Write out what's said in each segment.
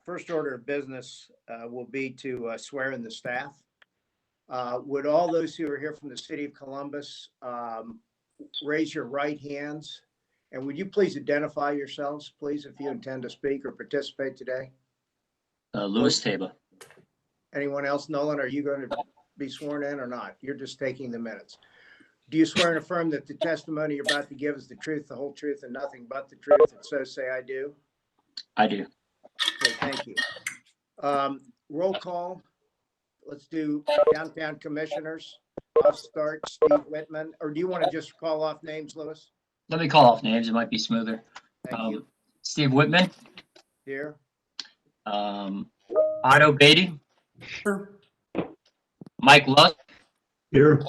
First order of business will be to swear in the staff. Would all those who are here from the city of Columbus raise your right hands? And would you please identify yourselves, please, if you intend to speak or participate today? Louis Taba. Anyone else? Nolan, are you going to be sworn in or not? You're just taking the minutes. Do you swear and affirm that the testimony you're about to give is the truth, the whole truth, and nothing but the truth? And so say I do. I do. Okay, thank you. Roll call. Let's do downtown commissioners. I'll start Steve Whitman, or do you want to just call off names, Louis? Let me call off names. It might be smoother. Thank you. Steve Whitman. Here. Otto Beatty. Here. Mike Lusk. Here.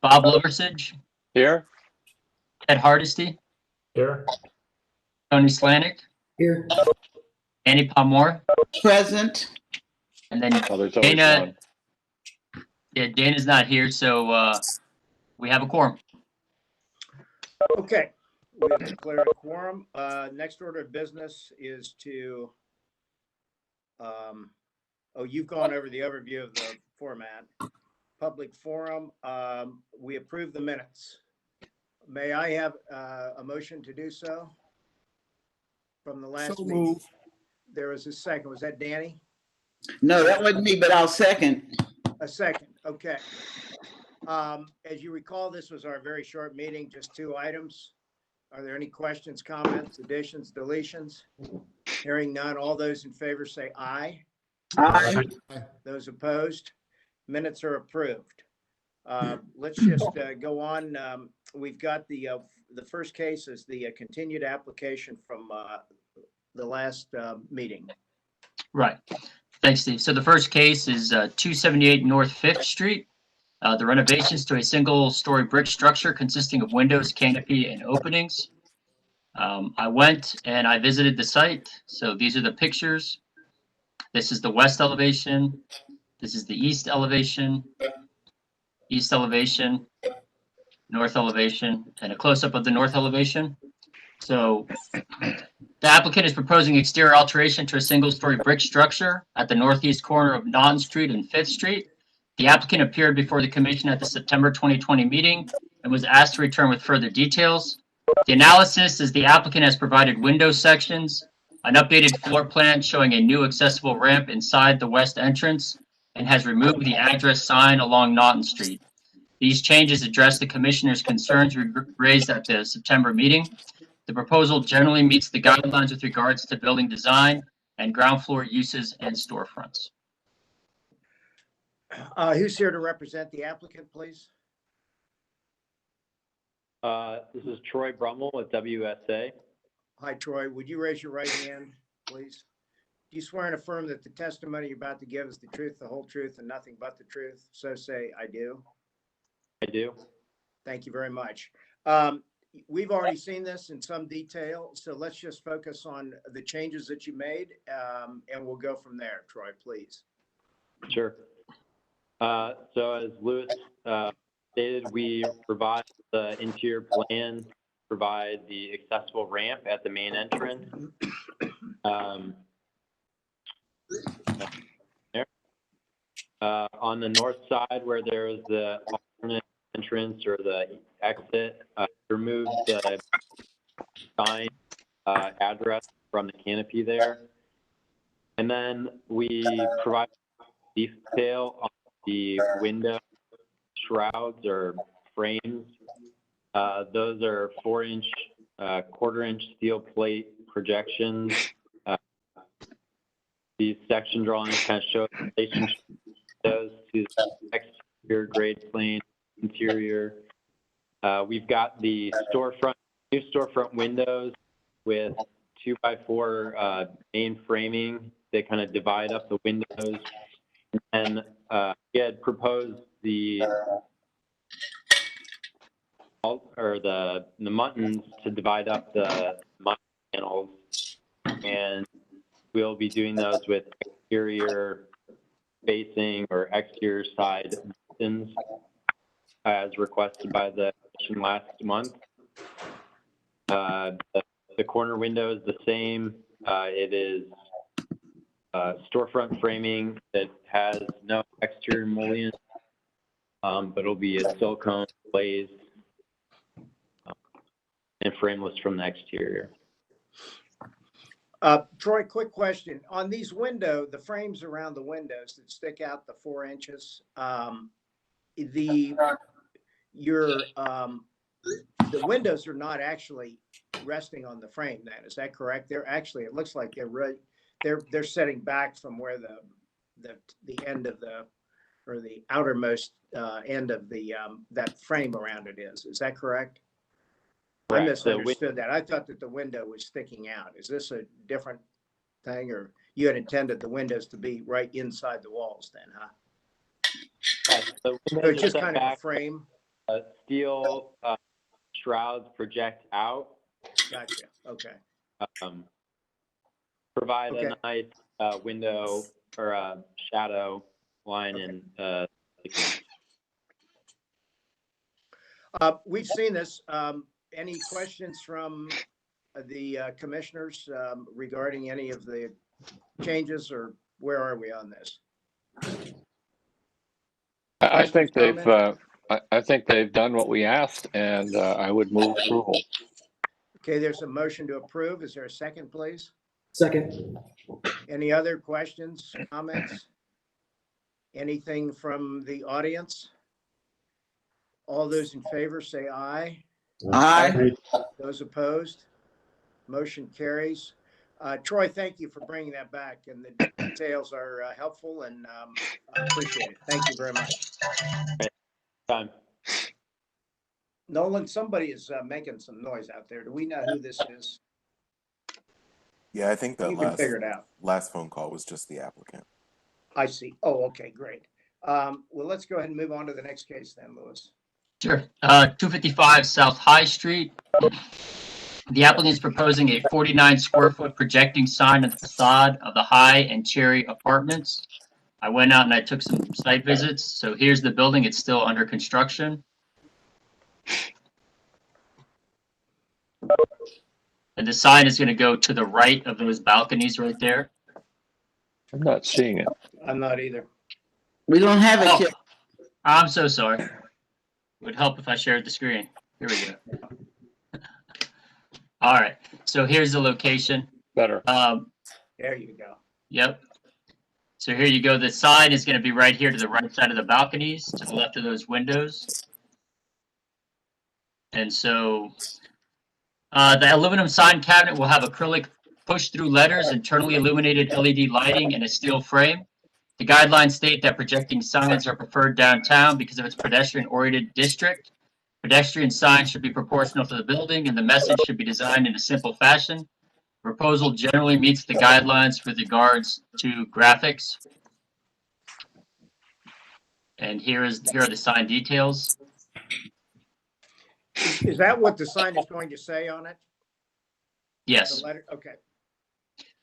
Bob Liversidge. Here. Ed Hardesty. Here. Tony Slanik. Here. Annie Palmore. Present. And then Oh, there's always Dana. one. Yeah, Dana's not here, so we have a quorum. Okay, we have declared a quorum. Next order of business is to, you've gone over the overview of the format. Public forum, we approve the minutes. May I have a motion to do so? From the last So meeting. move. There was a second. Was that Danny? No, that wasn't me, but I'll second. A second, okay. As you recall, this was our very short meeting, just 2 items. Are there any questions, comments, additions, deletions? Hearing none, all those in favor say aye. Aye. Those opposed, minutes are approved. Let's just go on. We've got the first case is the continued application from the last meeting. Right. Thanks, Steve. So the first case is 278 North 5th Street. The renovations to a single-story brick structure consisting of windows, canopy, and openings. I went and I visited the site. So these are the pictures. This is the west elevation. This is the east elevation, north elevation, and a close-up of the north elevation. So the applicant is proposing exterior alteration to a single-story brick structure at the northeast corner of Naughton Street and 5th Street. The applicant appeared before the commission at the September 2020 meeting and was asked to return with further details. The analysis is the applicant has provided window sections, an updated floor plan showing a new accessible ramp inside the west entrance, and has removed the address sign along Naughton Street. These changes address the commissioner's concerns raised at the September meeting. The proposal generally meets the guidelines with regards to building design and ground floor uses and storefronts. Who's here to represent the applicant, please? This is Troy Brummel with WSA. Hi, Troy. Would you raise your right hand, please? Do you swear and affirm that the testimony you're about to give is the truth, the whole truth, and nothing but the truth? So say I do. I do. Thank you very much. We've already seen this in some detail, so let's just focus on the changes that you made, and we'll go from there. Troy, please. Sure. So as Louis stated, we provide the interior plan, provide the accessible ramp at the main entrance. On the north side where there is the alternate entrance or the exit, remove the sign address from the canopy there. And then we provide detail on the window shrouds or frames. Those are 4-inch, quarter-inch steel plate projections. These section drawings kind of show the relationship to the exterior grade plane, interior. We've got the new storefront windows with 2x4 main framing. They kind of divide up the windows. And we had proposed the muttons to divide up the mutton panels, and we'll be doing those with exterior facing or exterior side buttons as requested by the commission last month. The corner window is the same. It is storefront framing that has no exterior mullion, but it'll be a silicone glazed and frameless from the exterior. Troy, quick question. On these the frames around the windows that stick out the 4 inches, the windows are not actually resting on the frame then, is that correct? They're actually, it looks like they're setting back from where the end of or the outermost end of that frame around it is. Is that correct? I misunderstood that. I thought that the window was sticking out. Is this a different thing, or you had intended the windows to be right inside the walls then, huh? The So it's just kind of a frame? Steel shrouds project out. Gotcha, okay. Provide Okay. a nice window or a shadow line Okay. in. We've seen this. Any questions from the commissioners regarding any of the changes, or where are we on this? I think Questions, I think they've done what we asked, and I would move approval. Okay, there's a motion to approve. Is there a second, please? Second. Any other questions, comments? Anything from the audience? All those in favor say aye. Aye. Those opposed? Motion carries. Troy, thank you for bringing that back, and the details are helpful, and I appreciate it. Thank you very much. Time. Nolan, somebody is making some noise out there. Do we know who this is? Yeah, I think You can figure it out. last phone call was just the applicant. I see. Oh, okay, great. Well, let's go ahead and move on to the next case then, Louis. Sure. 255 South High Street. The applicant is proposing a 49 square foot projecting sign on the facade of the High and Cherry Apartments. I went out and I took some site visits. So here's the building. It's still under construction. And the sign is going to go to the right of those balconies right there. I'm not seeing it. I'm not either. We don't have it yet. I'm so sorry. It would help if I shared the screen. Here we go. All right. So here's the location. Better. There you go. Yep. So here you go. The sign is going to be right here to the right side of the balconies, to the left of those windows. And so the aluminum sign cabinet will have acrylic push-through letters, internally illuminated LED lighting, and a steel frame. The guidelines state that projecting signs are preferred downtown because of its pedestrian-oriented district. Pedestrian signs should be proportional to the building, and the message should be designed in a simple fashion. Proposal generally meets the guidelines with regards to graphics. And here are the sign details. Is that what the sign is going to say on it? Yes. The letter? Okay.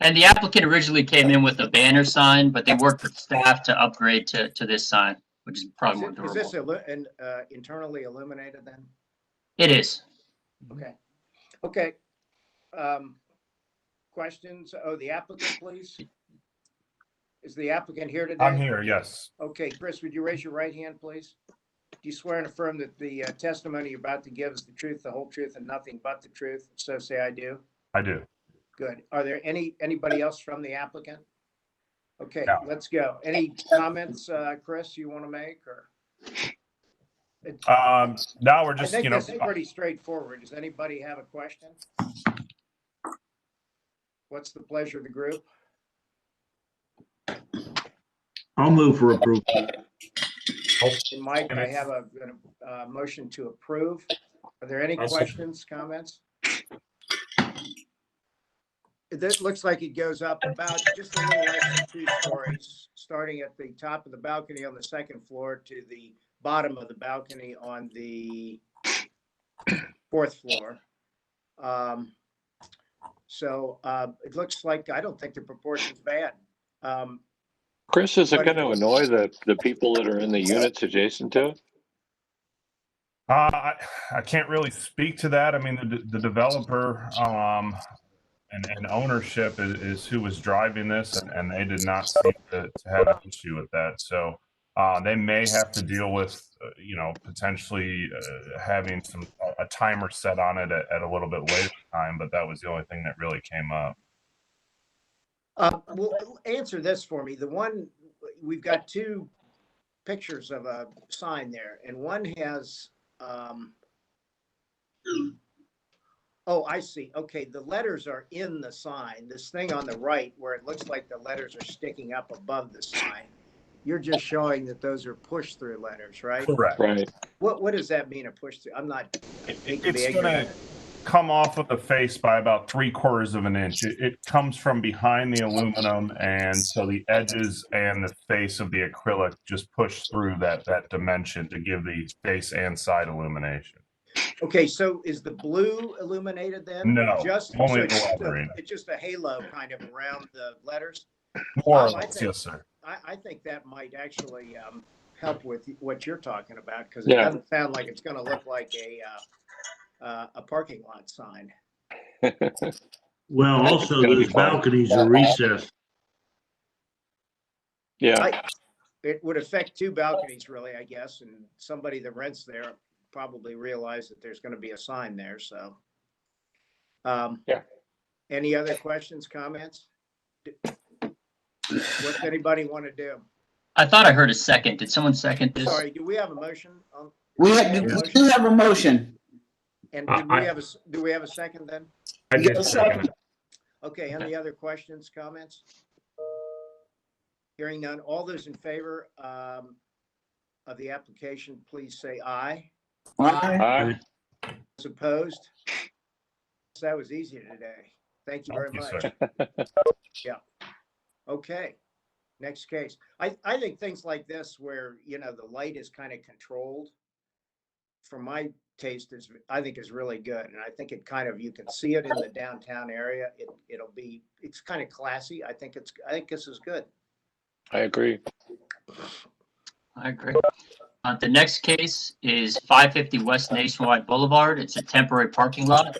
And the applicant originally came in with a banner sign, but they worked with staff to upgrade to this sign, which is probably more Is this durable. internally illuminated then? It is. Okay. Okay. Questions? Oh, the applicant, please. Is the applicant here today? I'm here, yes. Okay, Chris, would you raise your right hand, please? Do you swear and affirm that the testimony you're about to give is the truth, the whole truth, and nothing but the truth? So say I do. I do. Good. Are there anybody else from the applicant? Okay, No. let's go. Any comments, Chris, you want to make, or? Now we're I just, think you know, this is pretty straightforward. Does anybody have a question? What's the pleasure of the group? I'll move for approval. And Mike, I have a motion to approve. Are there any I'll second. questions, comments? This looks like it goes up about just a little less than 2 stories, starting at the top of the balcony on the second floor to the bottom of the balcony on the 4th floor. So it looks like, I don't think the proportion's bad. Chris, is it going to annoy the people that are in the units adjacent to it? I can't really speak to that. I mean, the developer and ownership is who was driving this, and they did not seem to have an issue with that. So they may have to deal with, potentially having a timer set on it at a little bit later time, but that was the only thing that really came up. Well, answer this for me. The one, we've got two pictures of a sign there, and one has, oh, I see. Okay, the letters are in the sign. This thing on the right where it looks like the letters are sticking up above the sign. You're just showing that those are push-through letters, right? Correct. Right. What does that mean, a push-through? I'm not, I hate to be It's going ignorant. to come off of the face by about 3/4 of an inch. It comes from behind the aluminum, and so the edges and the face of the acrylic just push through that dimension to give the face and side illumination. Okay, so is the blue illuminated then? No, Just, only so the lettering. it's just a halo kind of around the letters? More or I less, think- yes, sir. I think that might actually help with what you're talking about, because it Yeah. doesn't sound like it's going to look like a parking lot sign. Well, It's also gonna be those fine. balconies are recessed. Yeah. It would affect two balconies really, I guess, and somebody that rents there probably realized that there's going to be a sign there, so. Yeah. Any other questions, comments? What's anybody want to do? I thought I heard a second. Did someone second this? Sorry, do we have a motion? We do have a motion. And I- do we have a second then? I You got a guess second? Okay, any other questions, comments? Hearing none, all those in favor of the application, please say aye. Aye. Those opposed? That was easier today. Thank you very Thank much. you, sir. Yeah. Okay, next case. I think things like this where, the light is kind of controlled, for my taste, I think is really good. And I think it kind of, you can see it in the downtown area. It's kind of classy. I think this is good. I agree. I agree. The next case is 550 West Nationwide Boulevard. It's a temporary parking lot.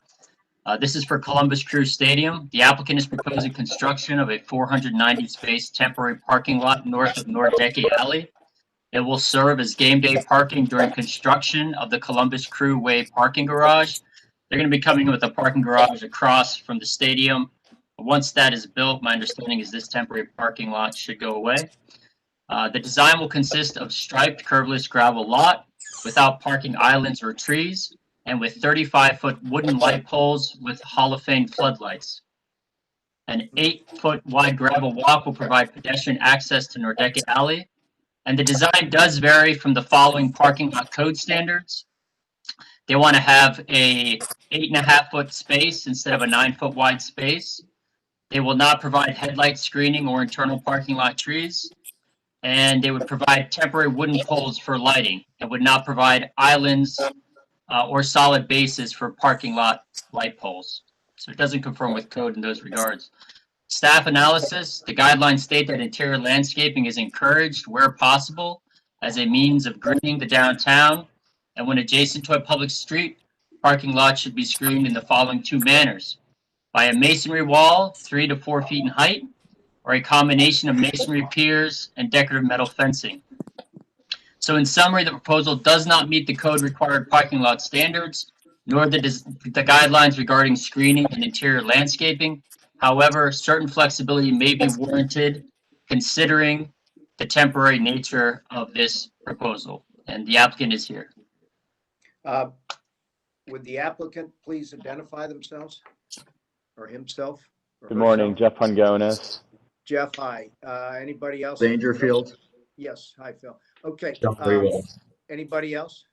This is for Columbus Crew Stadium. The applicant is proposing construction of a 490-space temporary parking lot north of Nordecke Alley. It will serve as game day parking during construction of the Columbus Crew Way parking garage. They're going to be coming in with a parking garage across from the stadium. Once that is built, my understanding is this temporary parking lot should go away. The design will consist of striped curveless gravel lot without parking islands or trees, and with 35-foot wooden light poles with Hall of Fame floodlights. An 8-foot wide gravel walk will provide pedestrian access to Nordecke Alley. And the design does vary from the following parking lot code standards. They want to have a 8.5-foot space instead of a 9-foot wide space. They will not provide headlight screening or internal parking lot trees. And they would provide temporary wooden poles for lighting and would not provide islands or solid bases for parking lot light poles. So it doesn't conform with code in those regards. Staff analysis, the guidelines state that interior landscaping is encouraged where possible as a means of greening the downtown. And when adjacent to a public street, parking lots should be screened in the following two manners: by a masonry wall 3 to 4 feet in height, or a combination of masonry piers and decorative metal fencing. So in summary, the proposal does not meet the code required parking lot standards, nor the guidelines regarding screening and interior landscaping. However, certain flexibility may be warranted considering the temporary nature of this proposal. And the applicant is here. Would the applicant please identify themselves or himself? or Good morning, herself? Jeff Hungonis. Jeff, hi. Anybody else? Dangerfield. Yes, hi, Phil. Okay. John Rewald. Anybody else?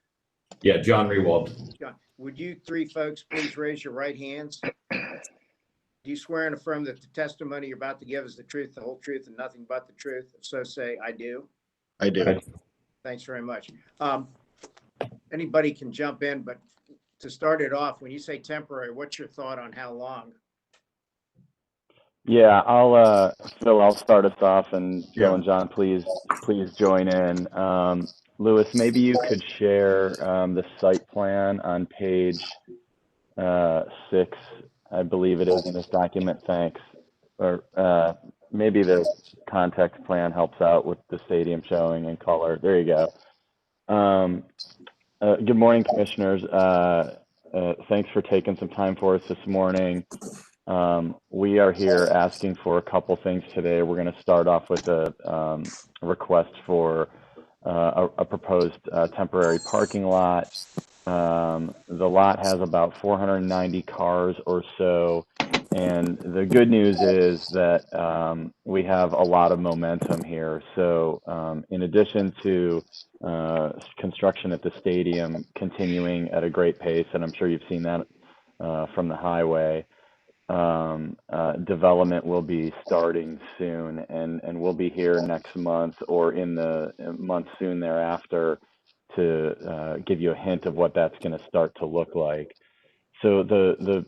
Yeah, John Rewald. John, would you three folks please raise your right hands? Do you swear and affirm that the testimony you're about to give is the truth, the whole truth, and nothing but the truth? If so, say, I do. I do. Thanks very much. Anybody can jump in, but to start it off, when you say temporary, what's your thought on how long? Yeah, I'll start us off, and Yeah. Joe and John, please join in. Louis, maybe you could share the site plan on page 6 I believe it is in this document, thanks. Or maybe the context plan helps out with the stadium showing in color. There you go. Good morning, commissioners. Thanks for taking some time for us this morning. We are here asking for a couple things today. We're going to start off with a request for a proposed temporary parking lot. The lot has about 490 cars or so, and the good news is that we have a lot of momentum here. So in addition to construction at the stadium continuing at a great pace, and I'm sure you've seen that from the highway, development will be starting soon, and we'll be here next month or in the month soon thereafter to give you a hint of what that's going to start to look like. So the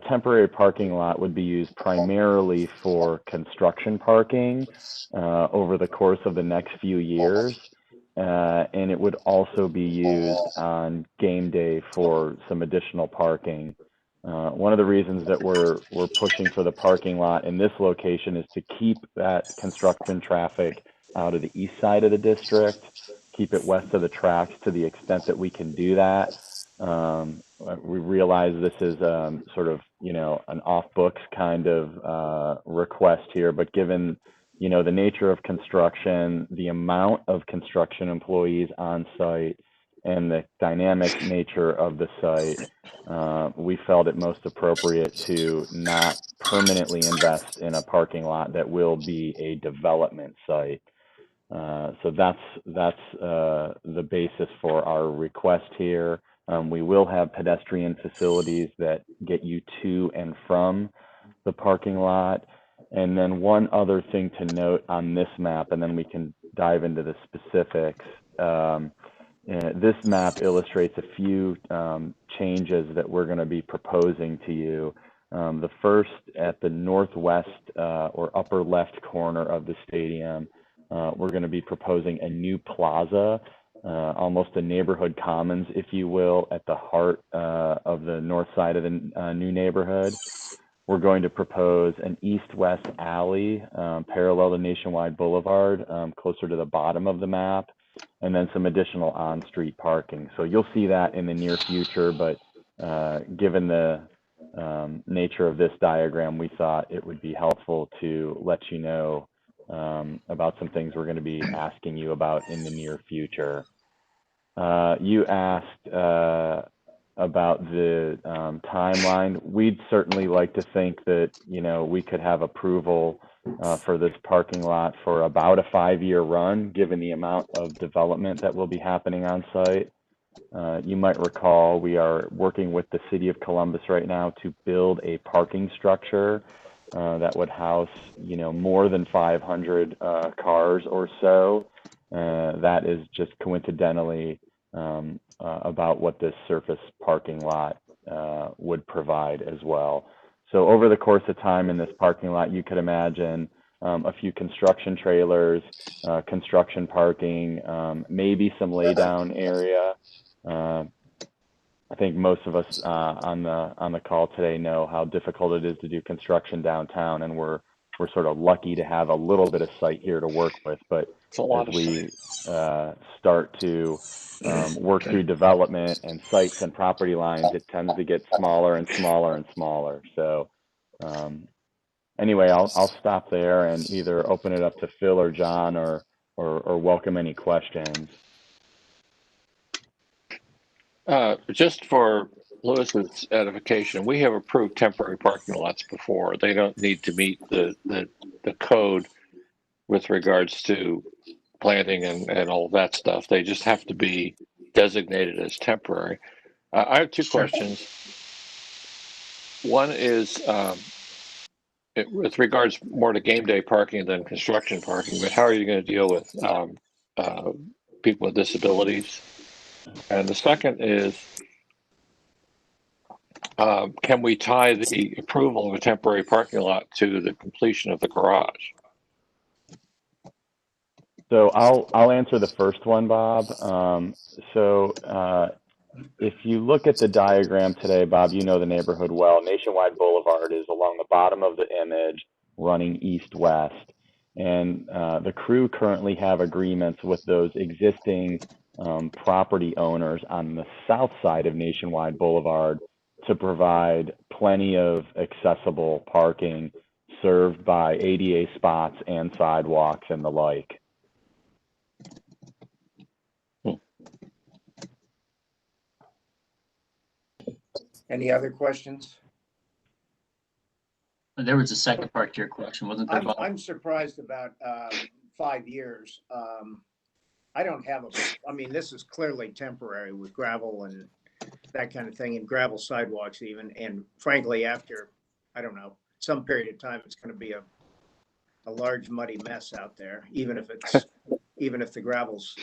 temporary parking lot would be used primarily for construction parking over the course of the next few years. And it would also be used on game day for some additional parking. One of the reasons that we're pushing for the parking lot in this location is to keep that construction traffic out of the east side of the district, keep it west of the tracks to the extent that we can do that. We realize this is sort of, an off-books kind of request here, but given, the nature of construction, the amount of construction employees on site, and the dynamic nature of the site, we felt it most appropriate to not permanently invest in a parking lot that will be a development site. So that's the basis for our request here. We will have pedestrian facilities that get you to and from the parking lot. And then one other thing to note on this map, and then we can dive into the specifics. This map illustrates a few changes that we're going to be proposing to you. The first, at the northwest or upper left corner of the stadium, we're going to be proposing a new plaza, almost a neighborhood commons, if you will, at the heart of the north side of the new neighborhood. We're going to propose an east-west alley parallel to Nationwide Boulevard, closer to the bottom of the map, and then some additional on-street parking. So you'll see that in the near future, but given the nature of this diagram, we thought it would be helpful to let you know about some things we're going to be asking you about in the near future. You asked about the timeline. We'd certainly like to think that, we could have approval for this parking lot for about a 5-year run, given the amount of development that will be happening on site. You might recall we are working with the City of Columbus right now to build a parking structure that would house, more than 500 cars or so. That is just coincidentally about what this surface parking lot would provide as well. So over the course of time in this parking lot, you could imagine a few construction trailers, construction parking, maybe some laydown area. I think most of us on the call today know how difficult it is to do construction downtown, and we're sort of lucky to have a little bit of site here to work with. But as we start to work through development and sites and property lines, it tends to get smaller and smaller and smaller. So anyway, I'll stop there and either open it up to Phil or John or welcome any questions. Just for Lewis's edification, we have approved temporary parking lots before. They don't need to meet the code with regards to planting and all that stuff. They just have to be designated as temporary. I have two questions. One is with regards more to game day parking than construction parking, but how are you going to deal with people with disabilities? And the second is, can we tie the approval of a temporary parking lot to the completion of the garage? So I'll answer the first one, Bob. if you look at the diagram today, Bob, you know the neighborhood well. Nationwide Boulevard is along the bottom of the image, running east-west. And the crew currently have agreements with those existing property owners on the south side of Nationwide Boulevard to provide plenty of accessible parking served by ADA spots and sidewalks and the like. Any other questions? There was a second part to your question, wasn't there, Bob? I'm surprised about 5 years. I don't have I mean, this is clearly temporary with gravel and that kind of thing, and gravel sidewalks even. And frankly, after, I don't know, some period of time, it's going to be a large muddy mess out there, even if the gravel's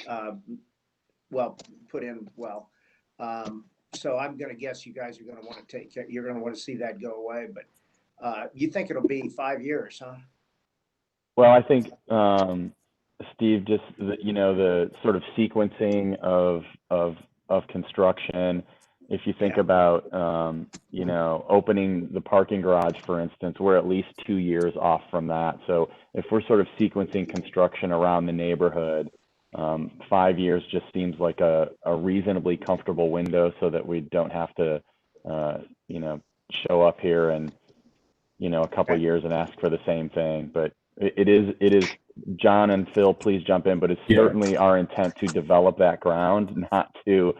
well put in well. So I'm going to guess you guys are going to want to take care. You're going to want to see that go away, but you think it'll be 5 years, huh? Well, I think, Steve, just the sort of sequencing of construction. If you think about, opening the parking garage, for instance, we're at least 2 years off from that. So if we're sort of sequencing construction around the neighborhood, 5 years just seems like a reasonably comfortable window, so that we don't have to, show up here and, a couple of years and ask for the same thing. But it is, John and Phil, please jump in, but it's certainly our intent to develop that ground, not to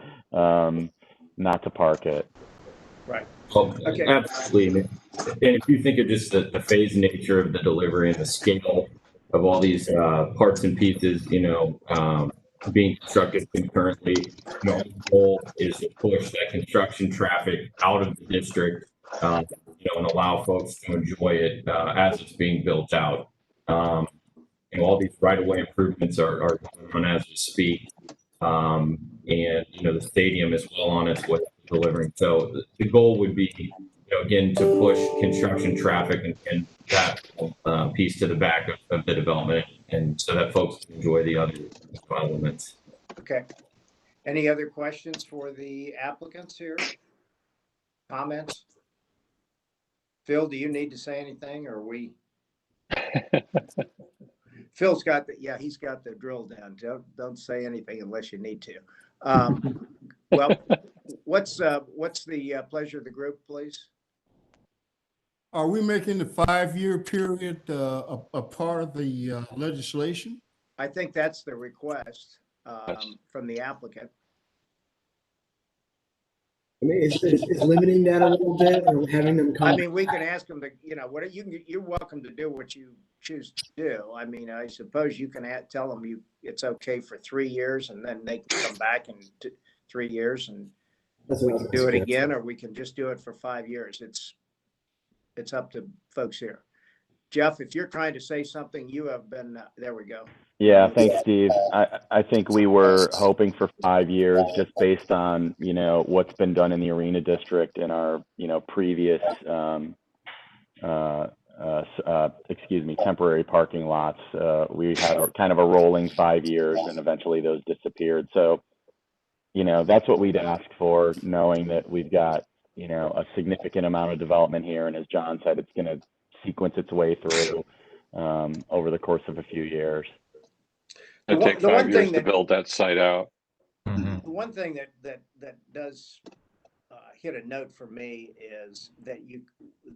park it. Right. Oh, Okay. absolutely. And if you think of just the phased nature of the delivery and the scale of all these parts and pieces, being constructed concurrently, our goal is to push that construction traffic out of the district, and allow folks to enjoy it as it's being built out. All these right-of-way improvements are going on as we speak. And the stadium is well on its way to delivering. So the goal would be, again, to push construction traffic and that piece to the back of the development, and so that folks can enjoy the other elements. Okay. Any other questions for the applicants here? Comments? Phil, do you need to say anything, or we? Phil's got he's got the drill down. Don't say anything unless you need to. Well, what's the pleasure of the group, please? Are we making the 5-year period a part of the legislation? I think that's the request from the applicant. I mean, is limiting that a little bit, or having them come? I mean, we can ask them to, you're welcome to do what you choose to do. I mean, I suppose you can tell them it's okay for 3 years, and then they can come back in 3 years and we can do it again, or we can just do it for 5 years. It's up to folks here. Jeff, if you're trying to say something, you have been, there we go. Yeah, thanks, Steve. I think we were hoping for 5 years, just based on, what's been done in the Arena District in our, previous, temporary parking lots. We had kind of a rolling 5 years, and eventually those disappeared. So, that's what we'd ask for, knowing that we've got, a significant amount of development here. And as John said, it's going to sequence its way through over the course of a few years. It'll take 5 years to build that site out. The one thing that does hit a note for me is that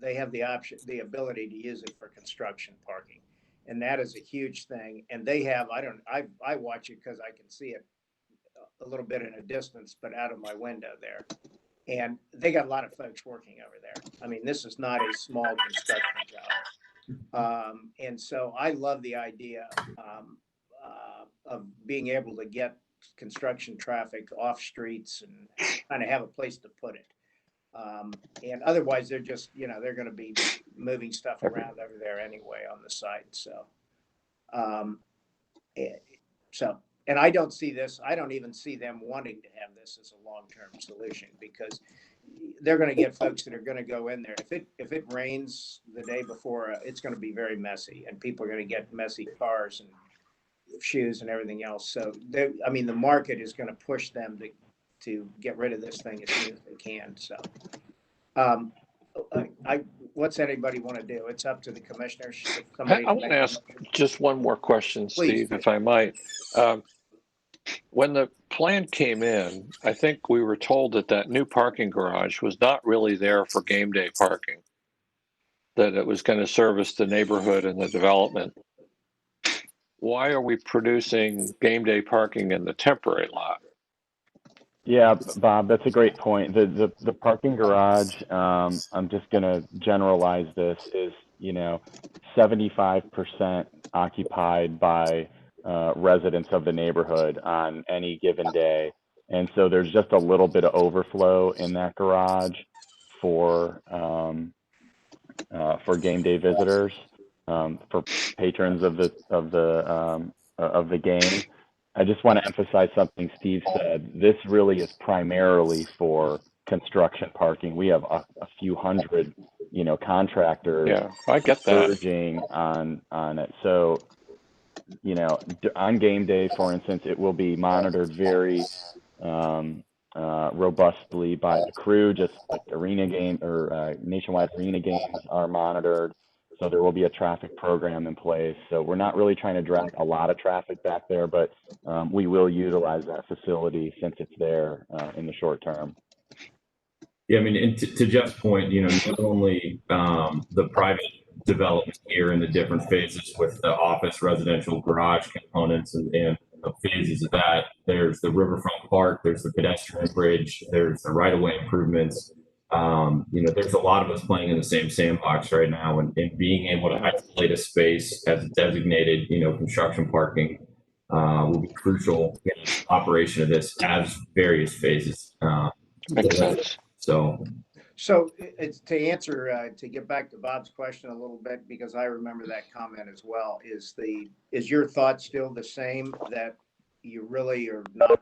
they have the ability to use it for construction parking, and that is a huge thing. And they have, I watch it because I can see it a little bit in a distance, but out of my window there, and they got a lot of folks working over there. I mean, this is not a small construction job, and so I love the idea of being able to get construction traffic off streets and kind of have a place to put it. And otherwise they're just, they're going to be moving stuff around over there anyway on the site. So, and I don't even see them wanting to have this as a long-term solution, because they're going to get folks that are going to go in there. If it rains the day before, it's going to be very messy, and people are going to get messy cars and shoes and everything else. So the market is going to push them to get rid of this thing as soon as they can. So, what's anybody want to do? It's up to the commissioners. If somebody I want to ask just one more question, Please. Steve, if I might. When the plan came in, I think we were told that that new parking garage was not really there for game day parking, that it was going to service the neighborhood and the development. Why are we producing game day parking in the temporary lot? Yeah, Bob, that's a great point. The parking garage, I'm just going to generalize this, is, 75% occupied by residents of the neighborhood on any given day. And so there's just a little bit of overflow in that garage for game day visitors, for patrons of the game. I just want to emphasize something Steve said. This really is primarily for construction parking. We have a few hundred, contractors. Yeah, I get that. Urging on it. So, on game day, for instance, it will be monitored very robustly by the crew, just like arena game or nationwide arena games are monitored. So there will be a traffic program in place. So we're not really trying to drag a lot of traffic back there, but we will utilize that facility since it's there in the short term. Yeah, I mean, and to Jeff's point, not only the private development here in the different phases with the office, residential, garage components and the phases of that, there's the riverfront park, there's the pedestrian bridge, there's the right-of-way improvements. There's a lot of us playing in the same sandbox right now, and being able to isolate a space as designated, construction parking will be crucial in the operation of this as various phases. Makes sense. So it's to answer, to get back to Bob's question a little bit, because I remember that comment as well, is your thought still the same, that you really are not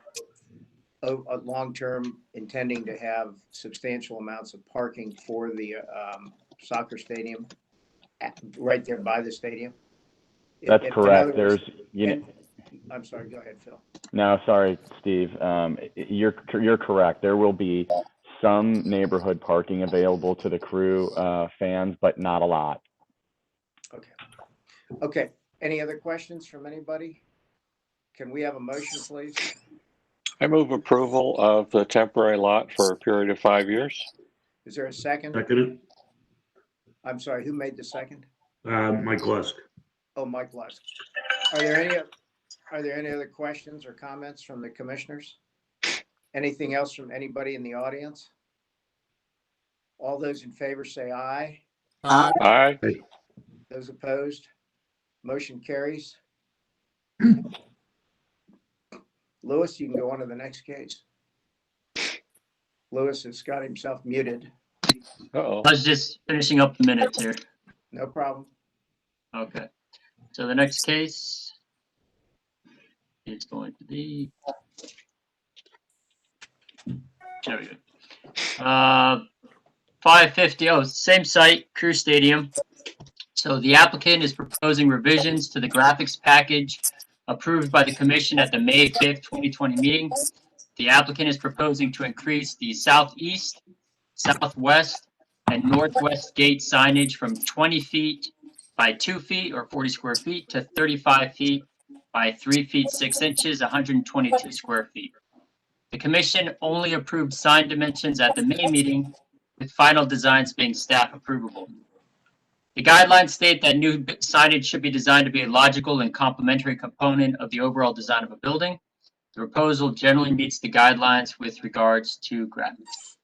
a long-term intending to have substantial amounts of parking for the soccer stadium right there by the stadium? That's correct. There's, I'm sorry, go ahead, Phil. No, sorry, Steve. You're correct. There will be some neighborhood parking available to the crew fans, but not a lot. Okay. Any other questions from anybody? Can we have a motion, please? I move approval of the temporary lot for a period of 5 years. Is there a second? Second. I'm sorry, who made the second? Mike Lusk. Oh, Mike Lusk. Are there any other questions or comments from the commissioners? Anything else from anybody in the audience? All those in favor say aye. Aye. Those opposed? Motion carries. Lewis, you can go on to the next case. Lewis has got himself muted. I was just finishing up the minutes here. No problem. Okay. So the next case is going to be, there we go. 550, same site, Crew Stadium. So the applicant is proposing revisions to the graphics package approved by the commission at the May 5th, 2020 meeting. The applicant is proposing to increase the southeast, southwest, and northwest gate signage from 20 feet by 2 feet or 40 square feet to 35 feet by 3 feet 6 inches, 122 square feet. The commission only approved sign dimensions at the May meeting, with final designs being staff approvable. The guidelines state that new signage should be designed to be a logical and complementary component of the overall design of a building. The proposal generally meets the guidelines with regards to graphics.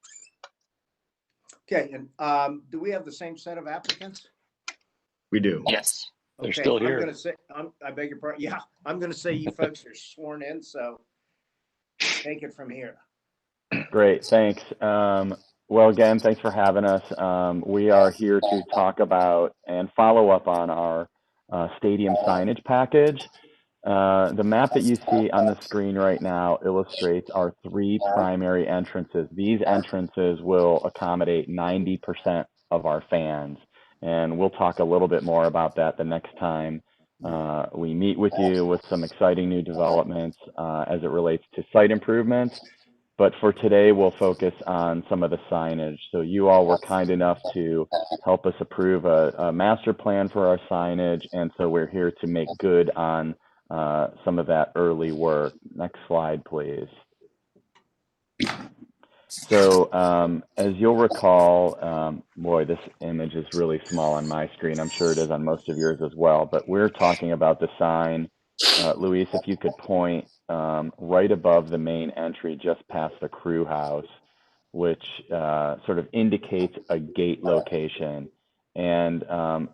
Okay, and do we have the same set of applicants? We do. Yes. They're still here. I'm going to say, I beg your pardon. Yeah, I'm going to say you folks are sworn in, so take it from here. Great, thanks. Well, again, thanks for having us. We are here to talk about and follow up on our stadium signage package. The map that you see on the screen right now illustrates our 3 primary entrances. These entrances will accommodate 90% of our fans, and we'll talk a little bit more about that the next time we meet with you with some exciting new developments as it relates to site improvements But for today, we'll focus on some of the signage. So you all were kind enough to help us approve a master plan for our signage. And so we're here to make good on some of that early work. Next slide, please. So as you'll recall, boy, this image is really small on my screen. I'm sure it is on most of yours as well. But we're talking about the sign. Luis, if you could point right above the main entry, just past the crew house, which sort of indicates a gate location. And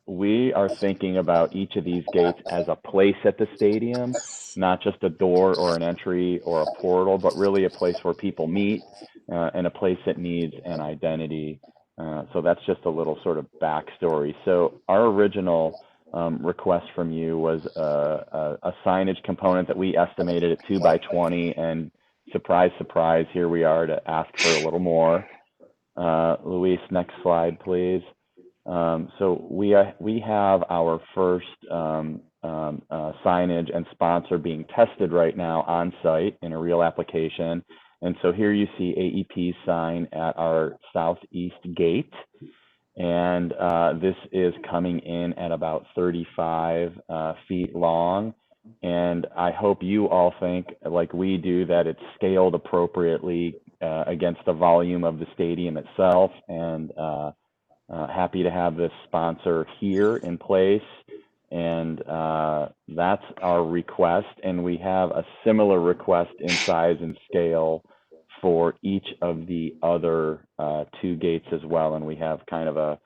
we are thinking about each of these gates as a place at the stadium, not just a door or an entry or a portal, but really a place where people meet and a place that needs an identity. So that's just a little sort of backstory. So our original request from you was a signage component that we estimated at 2 by 20, and surprise, surprise, here we are to ask for a little more. Luis, next slide, please. So we have our first signage and sponsor being tested right now on site in a real application. And so here you see AEP's sign at our southeast gate. And this is coming in at about 35 feet long. And I hope you all think, like we do, that it's scaled appropriately against the volume of the stadium itself. And happy to have this sponsor here in place. And that's our request. And we have a similar request in size and scale for each of the other 2 gates as well. And we have kind of a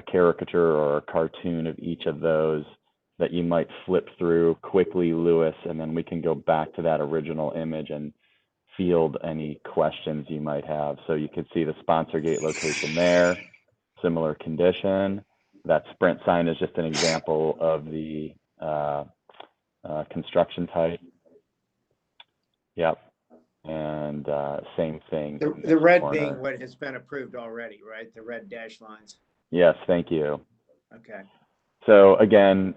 caricature or a cartoon of each of those that you might flip through quickly, Lewis, and then we can go back to that original image and field any questions you might have. So you can see the sponsor gate location there, similar condition. That Sprint sign is just an example of the construction type. Yep. And same thing. The red being what has been approved already, right? The red dash lines. Yes, thank you. Okay. So again,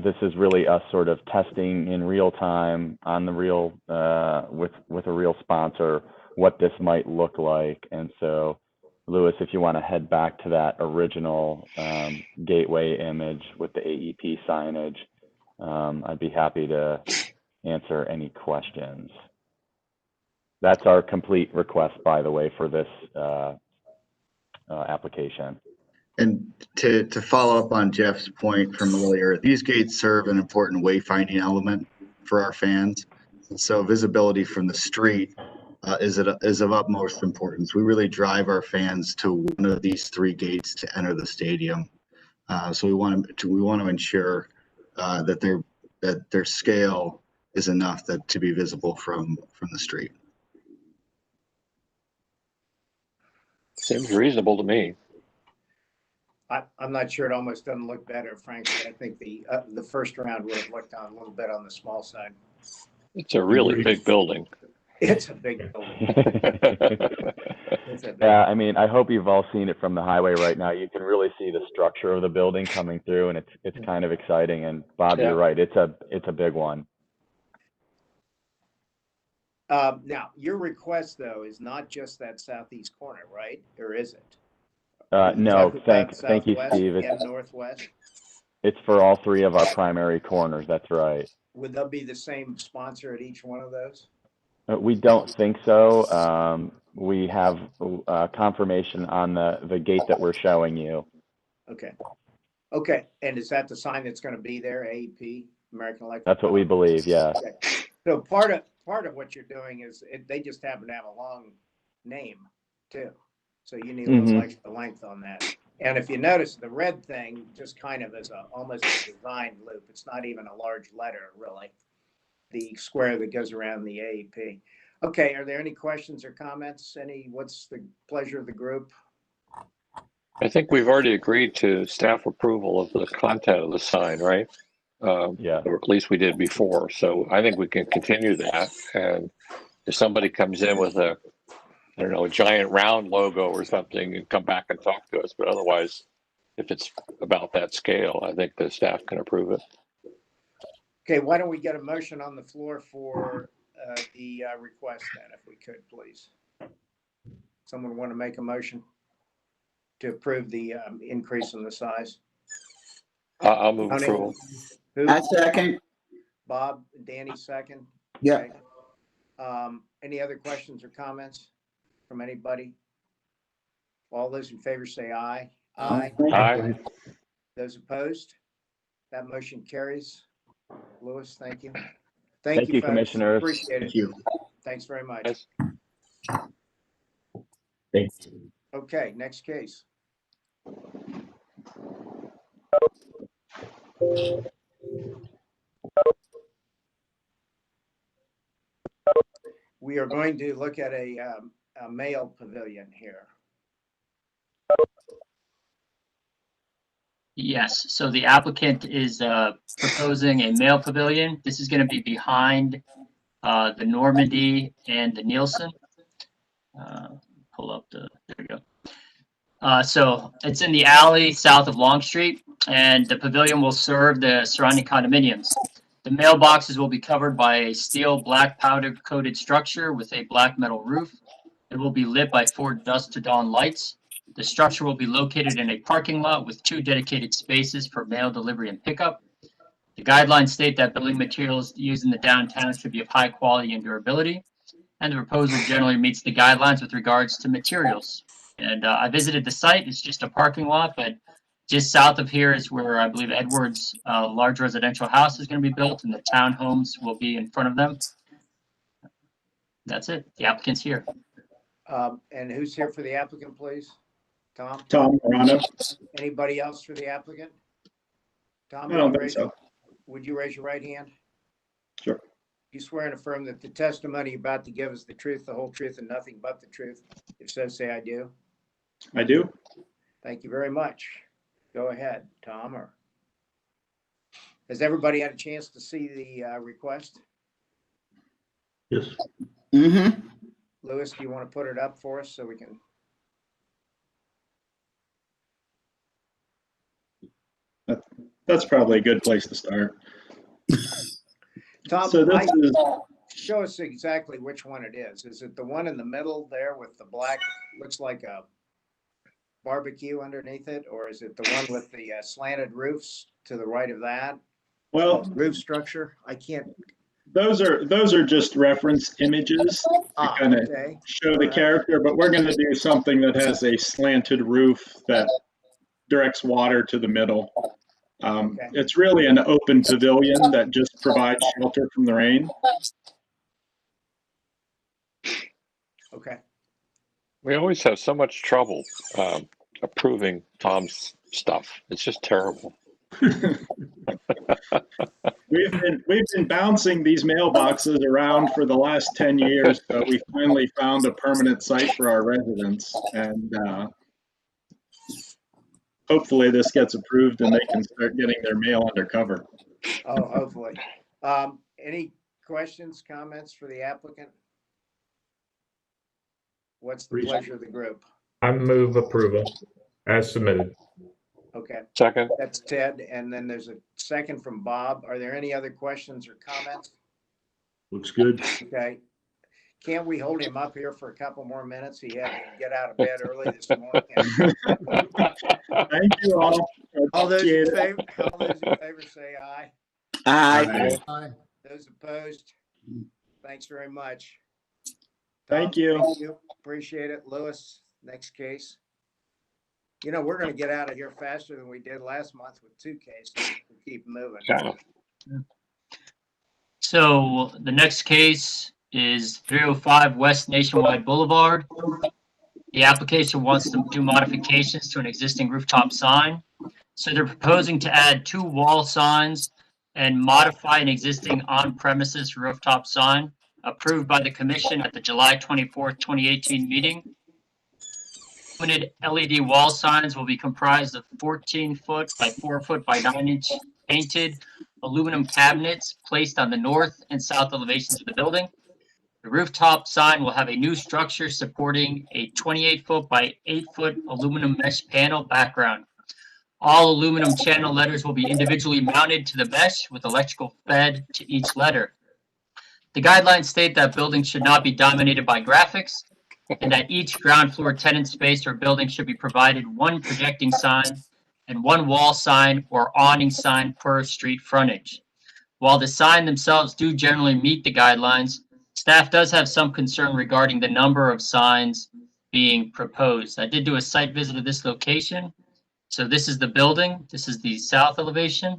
this is really us sort of testing in real time on the real, with a real sponsor, what this might look like. And so, Lewis, if you want to head back to that original gateway image with the AEP signage, I'd be happy to answer any questions. That's our complete request, by the way, for this application. And to follow up on Jeff's point from earlier, these gates serve an important wayfinding element for our fans. And so visibility from the street is of utmost importance. We really drive our fans to one of these 3 gates to enter the stadium. So we want to ensure that their scale is enough to be visible from the street. Seems reasonable to me. I'm not sure. It almost doesn't look better, frankly. I think the first round would have looked on a little bit on the small side. It's a really big building. It's a big building. Yeah, I mean, I hope you've all seen it from the highway right now. You can really see the structure of the building coming through, and it's kind of exciting. And Bob, Yeah. You're right. It's a big one. Now, your request, though, is not just that southeast corner, right? Or is it? No, thank you, Southwest Steve. and northwest? It's for all 3 of our primary corners. That's right. Would there be the same sponsor at each one of those? We don't think so. We have confirmation on the gate that we're showing you. Okay. Okay. And is that the sign that's going to be there, AEP, American Electric? That's what we believe, yeah. Okay. So part of what you're doing is they just happen to have a long name too. So you need a little extra length on that. And if you notice, the red thing just kind of is almost a design loop. It's not even a large letter, really. The square that goes around the AEP. Okay, are there any questions or comments? What's the pleasure of the group? I think we've already agreed to staff approval of the content of the sign, right? Yeah. Or at least we did before. So I think we can continue that. And if somebody comes in with a giant round logo or something, and come back and talk to us. But otherwise, if it's about that scale, I think the staff can approve it. Okay, why don't we get a motion on the floor for the request then, if we could, please? Someone want to make a motion to approve the increase in the size? I'll move Tony? approval. Who? I second. Bob, Danny, second? Yeah. Okay. Any other questions or comments from anybody? All those in favor say aye. Aye. Aye. Those opposed? That motion carries. Louis, thank you. Thank you, folks. Commissioners. Appreciate it. Thank you. Thanks very much. Yes. Thank you. Okay, next case. We are going to look at a male pavilion here. Yes, so the applicant is proposing a male pavilion. This is going to be behind the Normandy and the Nielsen. Pull up there we go. So it's in the alley south of Long Street, and the pavilion will serve the surrounding condominiums. The mailboxes will be covered by a steel black powder coated structure with a black metal roof. It will be lit by 4 dusk to dawn lights. The structure will be located in a parking lot with 2 dedicated spaces for mail delivery and pickup. The guidelines state that building materials used in the downtown should be of high quality and durability, and the proposal generally meets the guidelines with regards to materials. And I visited the site. It's just a parking lot, but just south of here is where I believe Edwards' large residential house is going to be built, and the townhomes will be in front of them. That's it. The applicant's here. And who's here for the applicant, please? Tom? Tom Morano. Anybody else for the applicant? Tom, I don't think so. would you raise your right hand? Sure. You swear and affirm that the testimony you're about to give is the truth, the whole truth, and nothing but the truth? If so, say I do. I do. Thank you very much. Go ahead, Tom. Or has everybody had a chance to see the request? Yes. Mm-hmm. Louis, do you want to put it up for us so we can? That's probably a good place to start. Tom, So this is, show us exactly which one it is. Is it the one in the middle there with the black, looks like a barbecue underneath it? Or is it the one with the slanted roofs to the right of that? well, Roof structure? I can't. those are just reference images to kind of Okay. show the Alright. character, but we're going to do something that has a slanted roof that directs water to the middle. Okay. It's really an open pavilion that just provides shelter from the rain. Okay. We always have so much trouble approving Tom's stuff. It's just terrible. We've been bouncing these mailboxes around for the last 10 years, but we finally found a permanent site for our residents, and hopefully this gets approved and they can start getting their mail undercover. Oh, hopefully. Any questions, comments for the applicant? What's the pleasure of the group? I move approval as submitted. Okay, Second. that's Ted, and then there's a second from Bob. Are there any other questions or comments? Looks good. Okay. Can't we hold him up here for a couple more minutes? He had to get out of bed early this morning. Thank you all. All those Appreciate in it. favor say aye. Aye. Aye. Those opposed? Thanks very much. Thank Tom, you. Thank you. Appreciate it. Louis, next case. You know, we're going to get out of here faster than we did last month with 2 cases. We keep moving. Yeah. So the next case is 305 West Nationwide Boulevard. The application wants to do modifications to an existing rooftop sign. So they're proposing to add 2 wall signs and modify an existing on-premises rooftop sign approved by the commission at the July 24th, 2018 meeting. Limited LED wall signs will be comprised of 14-foot by 4-foot by 9-inch painted aluminum cabinets placed on the north and south elevations of the building. The rooftop sign will have a new structure supporting a 28-foot by 8-foot aluminum mesh panel background. All aluminum channel letters will be individually mounted to the mesh with electrical fed to each letter. The guidelines state that buildings should not be dominated by graphics and that each ground floor tenant space or building should be provided one projecting sign and one wall sign or awning sign per street frontage. While the sign themselves do generally meet the guidelines, staff does have some concern regarding the number of signs being proposed. I did do a site visit of this location. So this is the building. This is the south elevation.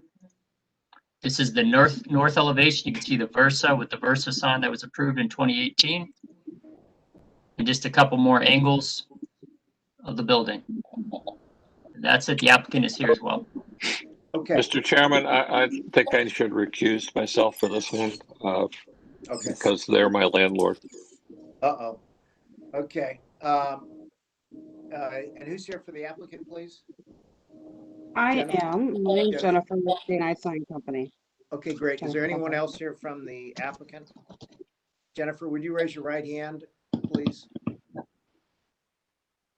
This is the north elevation. You can see the Versa with the Versa sign that was approved in 2018. And just a couple more angles of the building. That's it. The applicant is here as well. Okay. Mr. Chairman, I think I should recuse myself for this one Okay. because they're my landlord. Uh-oh. Okay. And who's here for the applicant, please? I Jennifer? am. My name's Yes. Jennifer with the Sign Company. Okay, great. Is there anyone else here from the applicant? Jennifer, would you raise your right hand, please?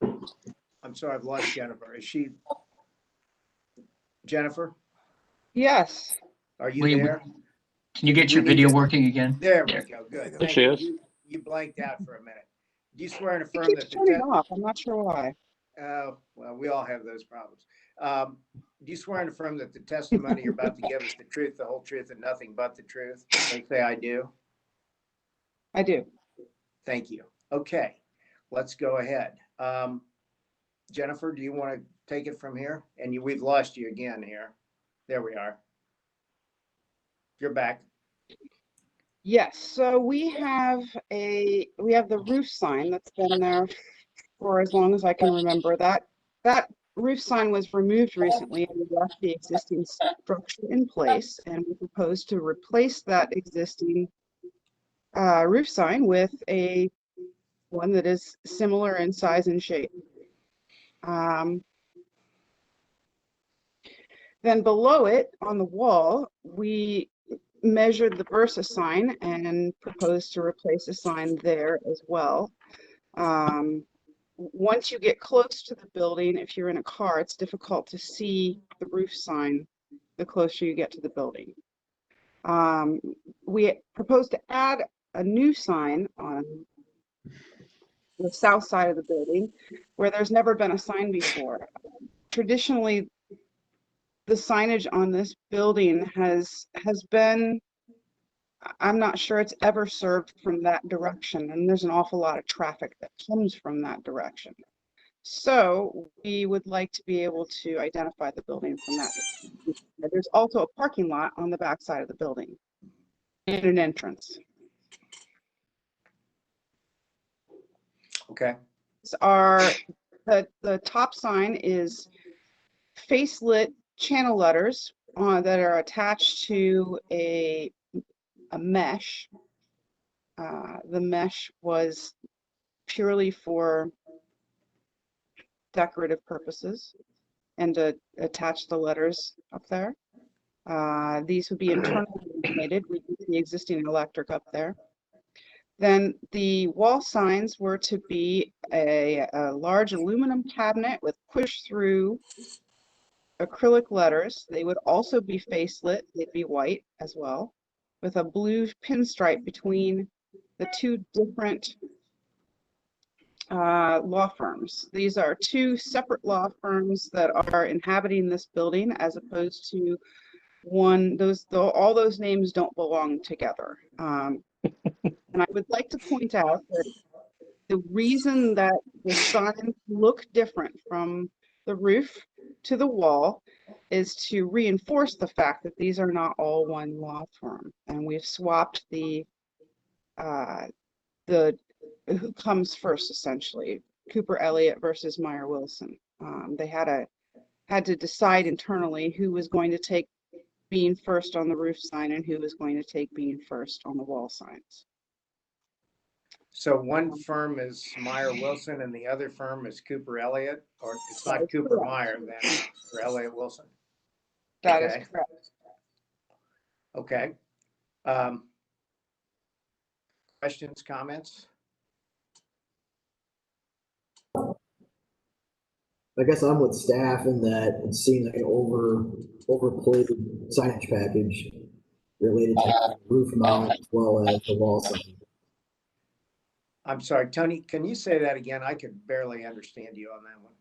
I'm sorry, I've lost Jennifer. Is she? Jennifer, Yes. are you Wait, there? Can you get your We need video to- working again? There we go. Good. There Thank she you. is. You blanked out for a minute. Do you swear and It affirm keeps that the turning off. I'm not sure why. well, we all have those problems. Do you swear and affirm that the testimony you're about to give is the truth, the whole truth, and nothing but the truth? Please say I do. I do. Thank you. Okay, let's go ahead. Jennifer, do you want to take it from here? And we've lost you again here. There we are. You're back. Yes. So we have the roof sign that's been there for as long as I can remember. That roof sign was removed recently and we left the existing structure in place, and we propose to replace that existing roof sign with one that is similar in size and shape. Then below it on the wall, we measured the Versa sign and proposed to replace a sign there as well. Once you get close to the building, if you're in a car, it's difficult to see the roof sign the closer you get to the building. We propose to add a new sign on the south side of the building where there's never been a sign before. Traditionally, the signage on this building has been, I'm not sure it's ever served from that direction, and there's an awful lot of traffic that comes from that direction. So we would like to be able to identify the building from that direction. There's also a parking lot on the back side of the building and an entrance. Okay. The top sign is face-lit channel letters that are attached to a mesh. The mesh was purely for decorative purposes and to attach the letters up there. These would be internally illuminated. We use the existing electric up there. Then the wall signs were to be a large aluminum cabinet with push-through acrylic letters. They would also be face-lit. They'd be white as well, with a blue pinstripe between the two different law firms. These are two separate law firms that are inhabiting this building, as opposed to one. All those names don't belong together. And I would like to point out that the reason that the signs look different from the roof to the wall is to reinforce the fact that these are not all one law firm, and we've swapped the who comes first, essentially, Cooper Elliott versus Meyer Wilson. They had to decide internally who was going to take being first on the roof sign and who was going to take being first on the wall signs. So one firm is Meyer Wilson and the other firm is Cooper Elliott, or it's not Cooper Meyer then, or Elliott Wilson? That is correct. Okay. Questions, comments? I guess I'm with staff in that it seems like an overplayed signage package. related to roof mount as well as the wall sign. I'm sorry, Tony, can you say that again? I could barely understand you on that one.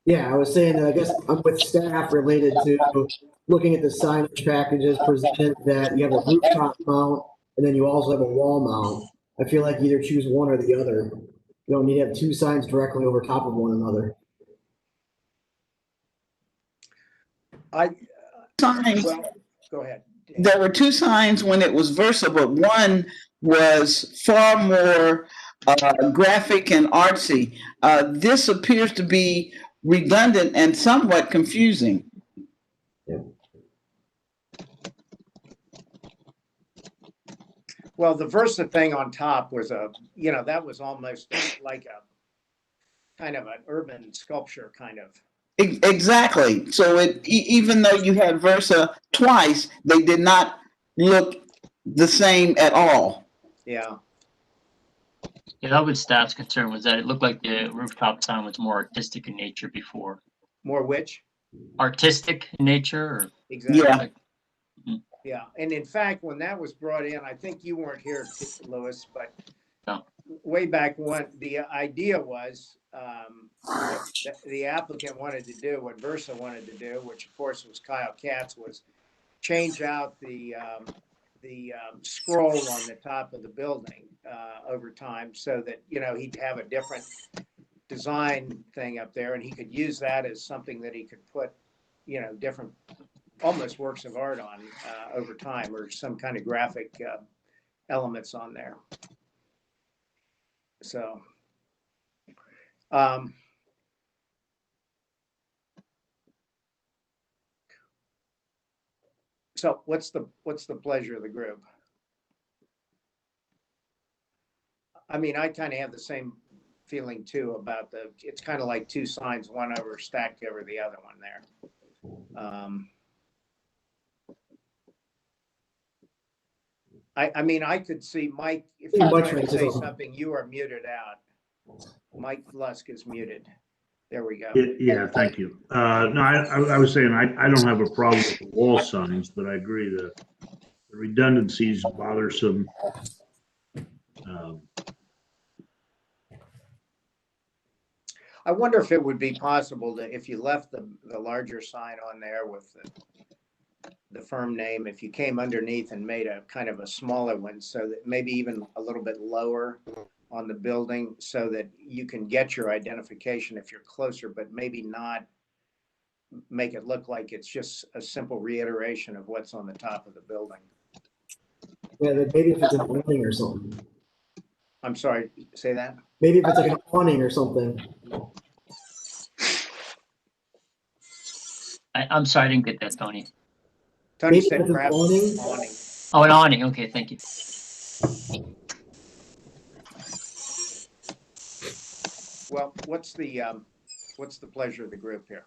Yeah, I was saying that I guess I'm with staff related to looking at the signage packages presented that you have a rooftop mount and then you also have a wall mount. I feel like you either choose one or the other. You don't need to have two signs directly over top of one another. Signs. Well, go ahead. There were two signs when it was Versa, but one was far more graphic and artsy. This appears to be redundant and somewhat confusing. Well, the Versa thing on top was that was almost like a kind of an urban sculpture kind of. Exactly. So even though you had Versa twice, they did not look the same at all. Yeah. Yeah, that was staff's concern, was that it looked like the rooftop sign was more artistic in nature before. More which? Artistic in nature? Or exactly. Yeah. like, yeah. And in fact, when that was brought in, I think you weren't here, Louis, but no. Way back when the idea was the applicant wanted to do, what Versa wanted to do, which of course was Kyle Katz, was change out the scroll on the top of the building over time so that, he'd have a different design thing up there and he could use that as something that he could put, different almost works of art on over time, or some kind of graphic elements on there. So, so what's the pleasure of the group? I mean, I kind of have the same feeling too about it's kind of like two signs, one over stacked over the other one there. I mean, I could see Mike, if you're trying to say something, you are muted out. Mike Lusk is muted. There we go. Yeah, thank you. No, I was saying I don't have a problem with the wall signs, but I agree that the redundancy is bothersome. I wonder if it would be possible to, if you left the larger sign on there with the firm name, if you came underneath and made a kind of a smaller one, so that maybe even a little bit lower on the building, so that you can get your identification if you're closer, but maybe not make it look like it's just a simple reiteration of what's on the top of the building. Yeah, maybe if it's an awning or something. I'm sorry, say that? Maybe if it's like an awning or something. I'm sorry, I didn't get that, Tony. Tony said perhaps awning. Oh, an awning. Okay, thank you. Well, what's the pleasure of the group here?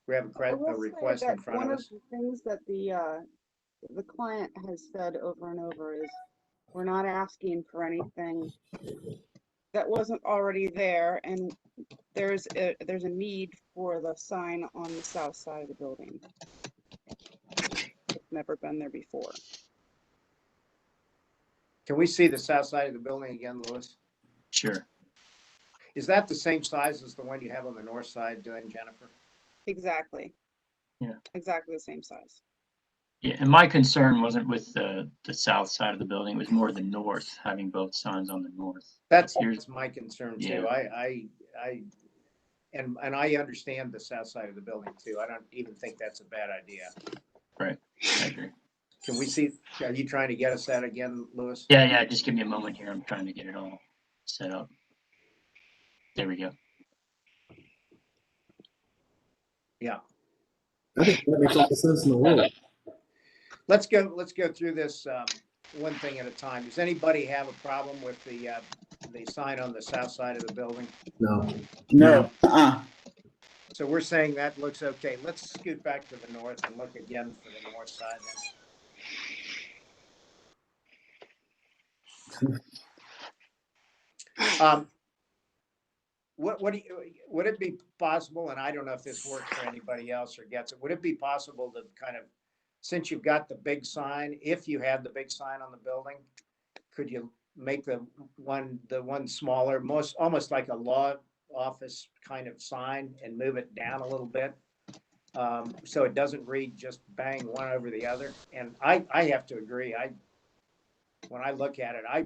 We have a request in front of us. One of the things that the client has said over and over is, we're not asking for anything that wasn't already there, and there's a need for the sign on the south side of the building. It's never been there before. Can we see the south side of the building again, Louis? Sure. Is that the same size as the one you have on the north side, Jennifer? Exactly. Yeah. Exactly the same size. Yeah, and my concern wasn't with the south side of the building; it was more the north, having both signs on the north. That's my concern too. Yeah. And I understand the south side of the building too. I don't even think that's a bad idea. Right, I agree. Can we see? Are you trying to get us that again, Louis? Yeah. Just give me a moment here. I'm trying to get it all set up. There we go. Yeah. I think that makes all the sense in the world. Let's go through this one thing at a time. Does anybody have a problem with the sign on the south side of the building? No. No. So we're saying that looks okay. Let's scoot back to the north and look again for the north side then. what do you, would it be possible, and I don't know if this works for anybody else or gets it, would it be possible to kind of, since you've got the big sign, if you had the big sign on the building, could you make the one smaller, almost like a law office kind of sign and move it down a little bit? So it doesn't read just bang one over the other. And I have to agree. When I look at it, I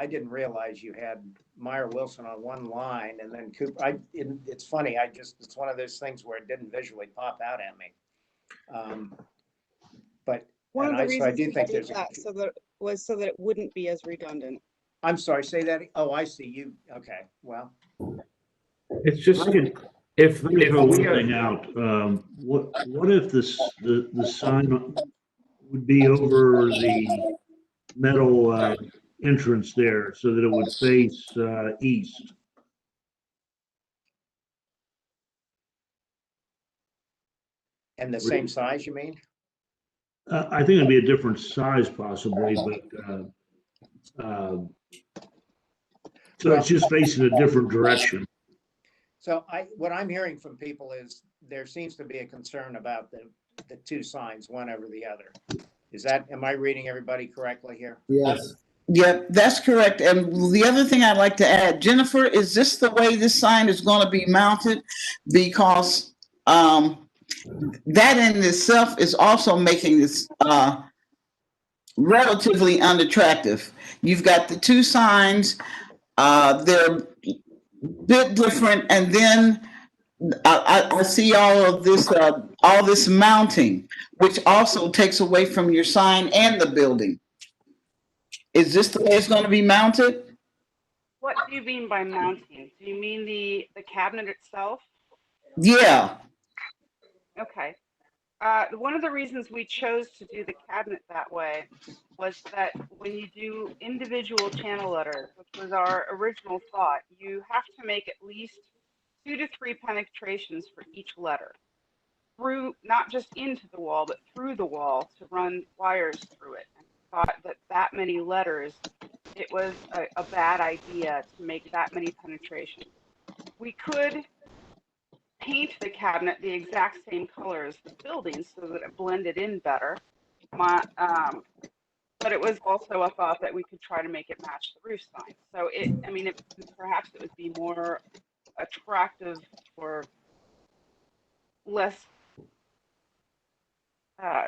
didn't realize you had Meyer Wilson on one line and then Cooper. It's funny. It's one of those things where it didn't visually pop out at me. But one of the reasons I do we think did there's that so that it wouldn't be as redundant. I'm sorry, say that. Oh, I see you. Okay. Well, It's just, if we thing out, what if the sign would be over the metal entrance there so that it would face east? and the same size, you mean? I think it'd be a different size possibly, but so it's just facing a different direction. So what I'm hearing from people is there seems to be a concern about the two signs, one over the other. Am I reading everybody correctly here? Yes. Yep, that's correct. And the other thing I'd like to add, Jennifer, is this the way this sign is going to be mounted? Because that in itself is also making this relatively unattractive. You've got the two signs, they're a bit different, and then I see all this mounting, which also takes away from your sign and the building. Is this the way it's going to be mounted? What do you mean by mounting? Do you mean the cabinet itself? Yeah. Okay. One of the reasons we chose to do the cabinet that way was that when you do individual channel letters, which was our original thought, you have to make at least 2 to 3 penetrations for each letter, through, not just into the wall, but through the wall to run wires through it. And thought that many letters, it was a bad idea to make that many penetrations. We could paint the cabinet the exact same color as the building so that it blended in better. But it was also a thought that we could try to make it match the roof sign. So perhaps it would be more attractive or less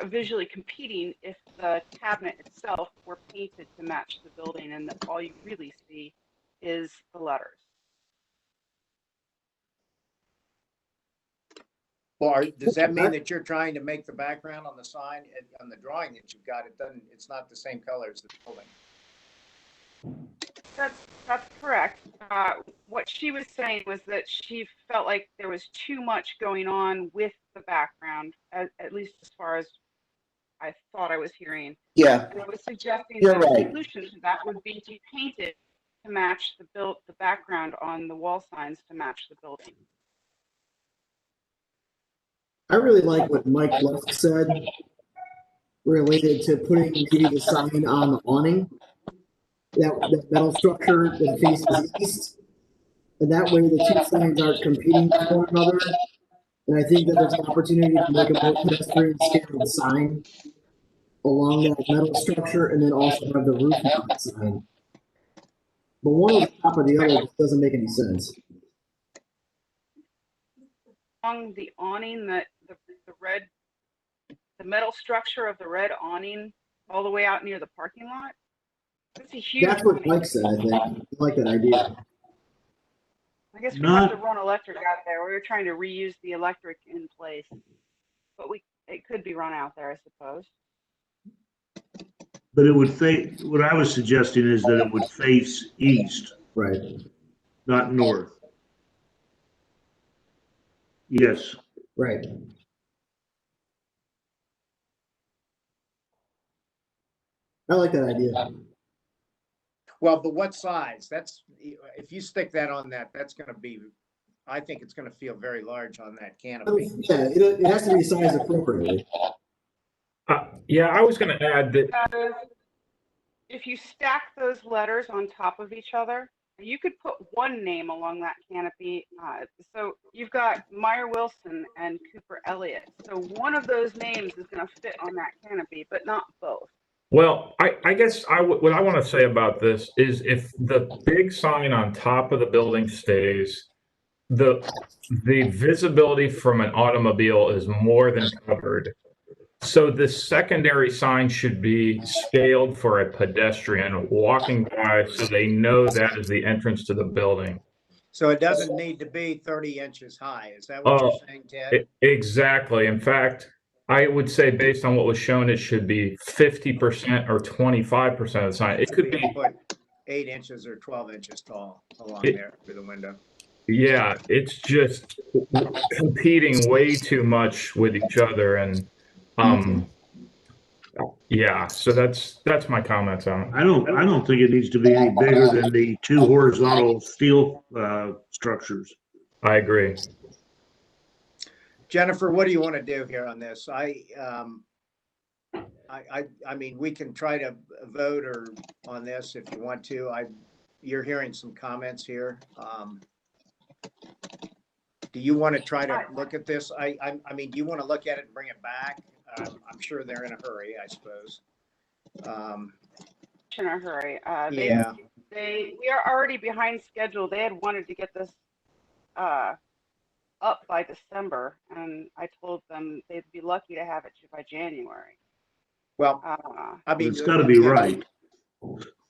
visually competing if the cabinet itself were painted to match the building and that all you really see is the letters. Well, does that mean that you're trying to make the background on the sign, on the drawing that you've got, it's not the same color as the building? That's correct. What she was saying was that she felt like there was too much going on with the background, at least as far as I thought I was hearing. Yeah. And I was suggesting You're that right. the solution to that would be to paint it to match the background on the wall signs to match the building. I really like what Mike West said related to putting maybe the sign on the awning, that metal structure that faces east. And that way the two signs aren't competing with one another. And I think that there's an opportunity to make a more pedestrian scaled sign along that metal structure and then also have the roof mount sign. But one on top of the other just doesn't make any sense. Along the awning, the metal structure of the red awning all the way out near the parking lot. That's a huge. That's what Mike said, I think. I like that idea. I guess we have to run electric out there. We were trying to reuse the electric in place, but it could be run out there, I suppose. But it would face, what I was suggesting is that it would face east. Right. Not north. Yes. Right. I like that idea. Well, but what size? If you stick that on that's going to be, I think it's going to feel very large on that canopy. Yeah, it has to be sized appropriately. Yeah, I was going to add that If you stack those letters on top of each other, You could put one name along that canopy. So you've got Meyer Wilson and Cooper Elliott. So one of those names is going to fit on that canopy, but not both. Well, I guess what I want to say about this is if the big sign on top of the building stays, the visibility from an automobile is more than covered. So the secondary sign should be scaled for a pedestrian walking by so they know that is the entrance to the building. So it doesn't need to be 30 inches high. Is that what you're saying, Ted? Exactly. In fact, I would say based on what was shown, it should be 50% or 25% of the sign. It could be put 8 inches or 12 inches tall along there through the window. Yeah, it's just competing way too much with each other, and yeah. So that's my comments on it. I don't think it needs to be any bigger than the two horizontal steel structures. I agree. Jennifer, what do you want to do here on this? I mean, we can try to vote or on this if you want to. You're hearing some comments here. Do you want to try to look at this? I mean, do you want to look at it and bring it back? I'm sure they're in a hurry, I suppose. In a hurry. Yeah. We are already behind schedule. They had wanted to get this up by December, and I told them they'd be lucky to have it by January. Well, I mean, it's got to be right.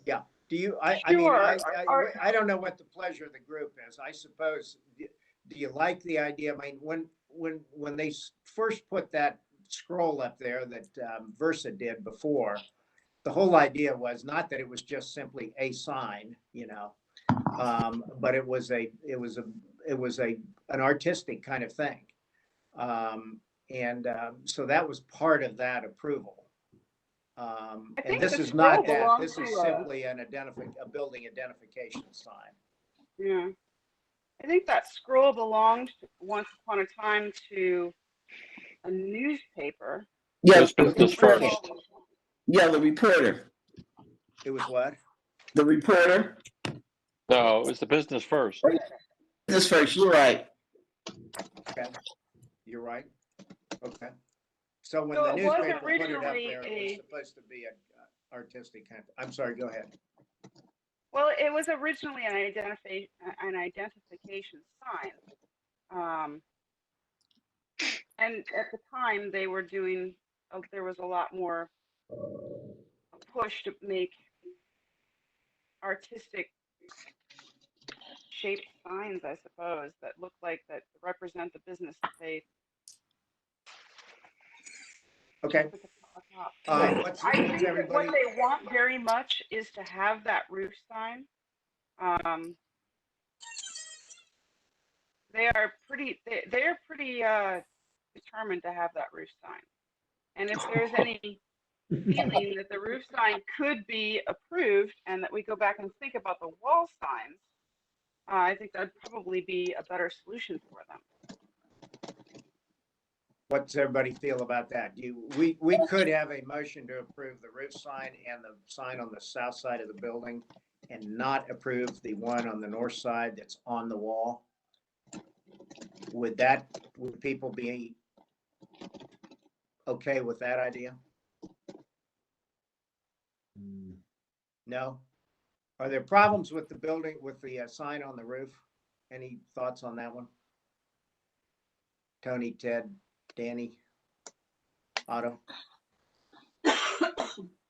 Yeah. Do you? I don't know what the pleasure of the group is. I suppose. Do you like the idea? I mean, when they first put that scroll up there that Versa did before, the whole idea was not that it was just simply a sign, you know, but it was an artistic kind of thing, so that was part of that approval. And this is not that. This is simply a building identification sign. Yeah. I think that scroll belonged once upon a time to a newspaper. Yeah, Business First. Yeah, the reporter. It was what? The reporter. No, it was the Business First. Business First. You're right. Okay, you're right. Okay. So when the newspaper put it up there, it was supposed to be an artistic kind of. I'm sorry. Go ahead. Well, it was originally an identification sign, and at the time they were doing. There was a lot more push to make artistic shaped signs, I suppose, that look like that represent the business that they. Okay. I think that what they want very much is to have that roof sign. They are pretty determined to have that roof sign. And if there's any feeling that the roof sign could be approved and that we go back and think about the wall signs, I think that'd probably be a better solution for them. What does everybody feel about that? We could have a motion to approve the roof sign and the sign on the south side of the building and not approve the one on the north side that's on the wall. Would people be okay with that idea? No? Are there problems with the building, with the sign on the roof? Any thoughts on that one? Tony, Ted, Danny, Otto?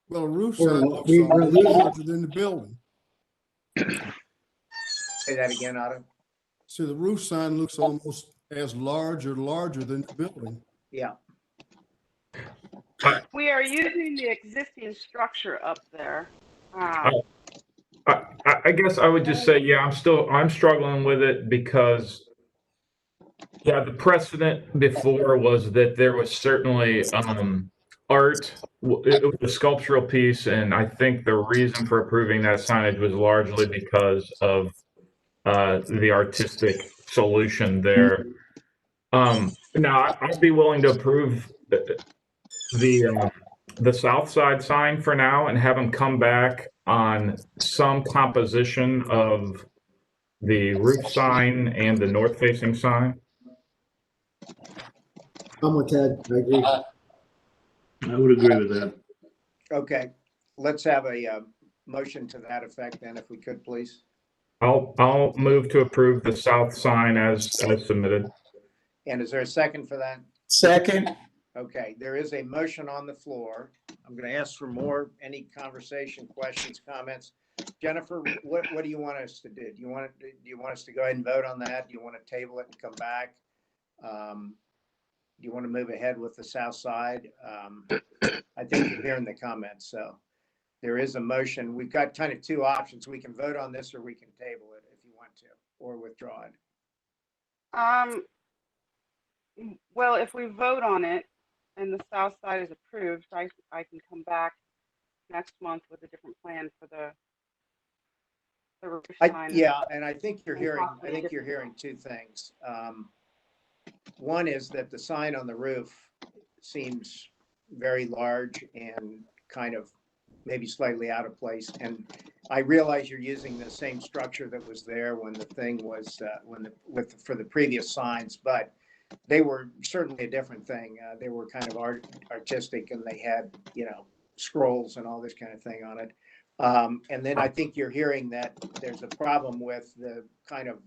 Well, a roof sign looks almost larger than the building. Say that again, Otto. So the roof sign looks almost as larger than the building. Yeah. We are using the existing structure up there. I guess I would just say, yeah, I'm struggling with it because, yeah, the precedent before was that there was certainly art. It was a sculptural piece, and I think the reason for approving that signage was largely because of the artistic solution there. Now, I'd be willing to approve the south side sign for now and have them come back on some composition of the roof sign and the north-facing sign? I'm with Ted. I agree. I would agree with that. Okay, let's have a motion to that effect then, if we could, please. I'll move to approve the south sign as submitted. And is there a second for that? Second. Okay, there is a motion on the floor. I'm going to ask for any conversation, questions, comments. Jennifer, what do you want us to do? Do you want us to go ahead and vote on that? Do you want to table it and come back? Do you want to move ahead with the south side? I think you're hearing the comments, so there is a motion. We've got kind of two options. We can vote on this or we can table it if you want to, or withdraw it. Well, if we vote on it and the south side is approved, I can come back next month with a different plan for the roof sign. Yeah, and I think you're hearing two things. One is that the sign on the roof seems very large and kind of maybe slightly out of place. And I realize you're using the same structure that was there when the thing was for the previous signs, but they were certainly a different thing. They were kind of artistic, and they had, scrolls and all this kind of thing on it. And then I think you're hearing that there's a problem with the kind of,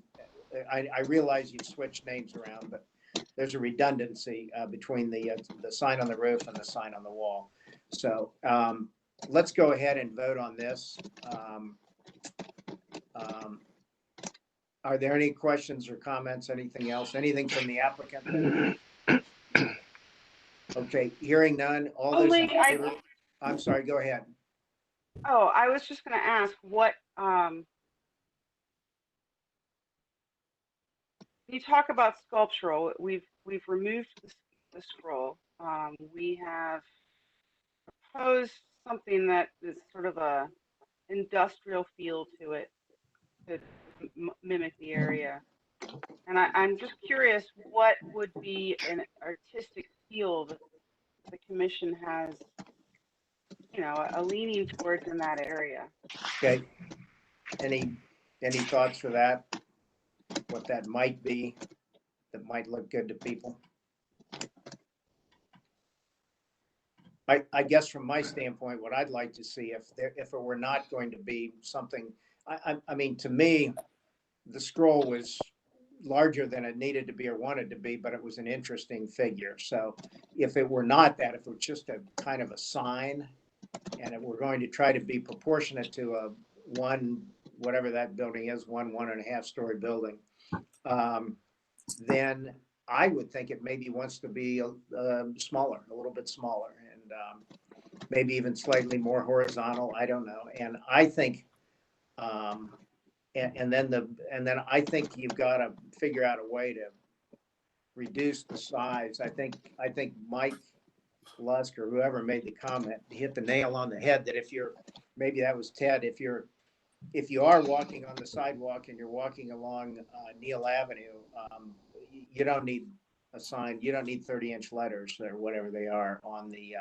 I realize you've switched names around, but there's a redundancy between the sign on the roof and the sign on the wall. So let's go ahead and vote on this. Are there any questions or comments, anything else, anything from the applicant? Okay, hearing none, all those in favor? I'm sorry, go ahead. Oh, I was just going to ask what, you talk about sculptural. We've removed the scroll. We have proposed something that is sort of a industrial feel to it to mimic the area. And I'm just curious, what would be an artistic feel that the commission has, a leaning towards in that area? Okay. Any thoughts for that? What that might be, that might look good to people? I guess from my standpoint, what I'd like to see, if it were not going to be something, I mean, to me, the scroll was larger than it needed to be or wanted to be, but it was an interesting figure. So if it were not that, if it was just a kind of a sign, and if we're going to try to be proportionate to a whatever that building is, 1.5 story building, then I would think it maybe wants to be smaller, a little bit smaller, and maybe even slightly more horizontal. I don't know. And I think, and then I think you've got to figure out a way to reduce the size. I think Mike Lusk or whoever made the comment hit the nail on the head, that maybe that was Ted, if you are walking on the sidewalk and you're walking along Neal Avenue, you don't need a sign. You don't need 30-inch letters or whatever they are on the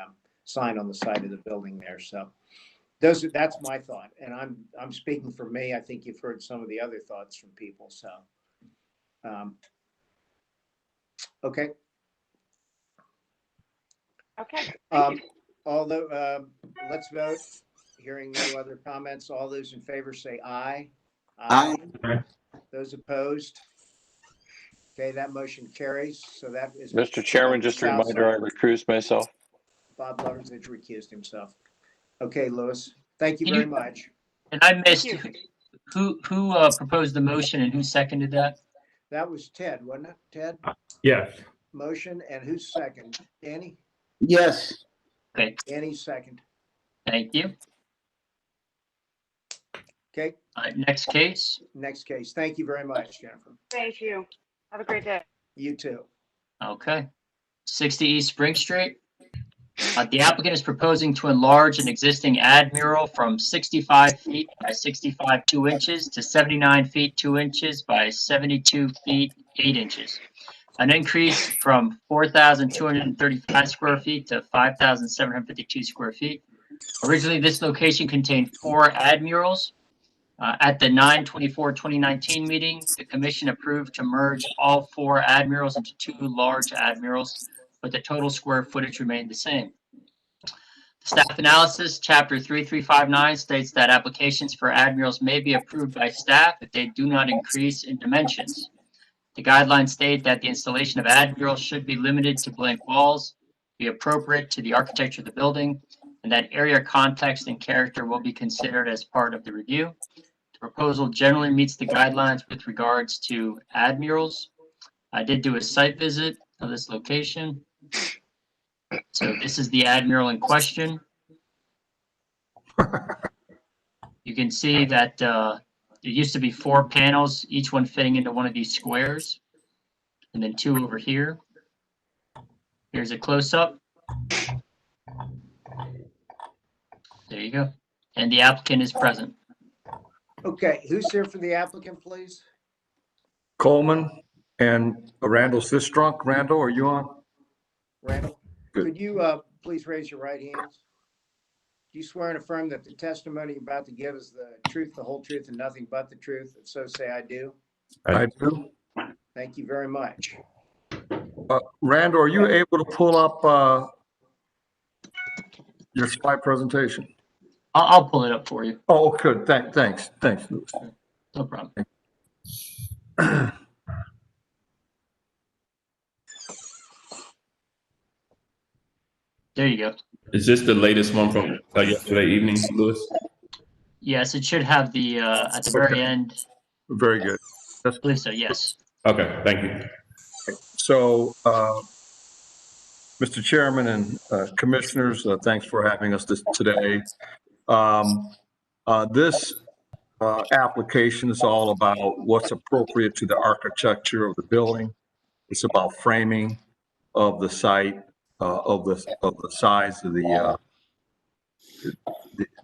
sign on the side of the building there. So that's my thought, and I'm speaking for me. I think you've heard some of the other thoughts from people. So, okay. Okay. Although, let's vote. Hearing no other comments, all those in favor say aye. Aye. Those opposed? Okay, that motion carries. So that is. Mr. Chairman, just a reminder, I recused myself. Bob Loveridge recused himself. Okay, Louis, thank you very much. And I missed who proposed the motion and who seconded that? That was Ted, wasn't it? Ted? Yes. Motion, and who's second? Danny? Yes. Okay. Danny second. Thank you. Okay. Next case. Next case. Thank you very much, Jennifer. Thank you. Have a great day. You too. Okay. 60 East Spring Street. The applicant is proposing to enlarge an existing ad mural from 65 feet by 65 2 inches to 79 feet 2 inches by 72 feet 8 inches. An increase from 4,235 square feet to 5,752 square feet. Originally, this location contained 4 ad murals. At the 9/24/2019 meeting, the commission approved to merge all 4 ad murals into 2 large ad murals, but the total square footage remained the same. Staff analysis, chapter 3359 states that applications for ad murals may be approved by staff if they do not increase in dimensions. The guidelines state that the installation of ad murals should be limited to blank walls, be appropriate to the architecture of the building, and that area context and character will be considered as part of the review. The proposal generally meets the guidelines with regards to ad murals. I did do a site visit of this location. So this is the ad mural in question. You can see that there used to be 4 panels, each one fitting into one of these squares, and then 2 over here. Here's a close-up. There you go. And the applicant is present. Okay, who's here for the applicant, please? Coleman and Randall Sistrunk. Randall, are you on? Randall, Good. could you please raise your right hands? Do you swear and affirm that the testimony you're about to give is the truth, the whole truth, and nothing but the truth? If so, say I do. I do. Thank you very much. Randall, are you able to pull up your slide presentation? I'll pull it up for you. Oh, good. Thanks, Louis. No problem. There you go. Is this the latest one from yesterday evening, Louis? Yes, it should have the at the very end. Very good. I believe so, yes. Okay, thank you. So, Mr. Chairman and Commissioners, thanks for having us today. This application is all about what's appropriate to the architecture of the building. It's about framing of the site, of the size of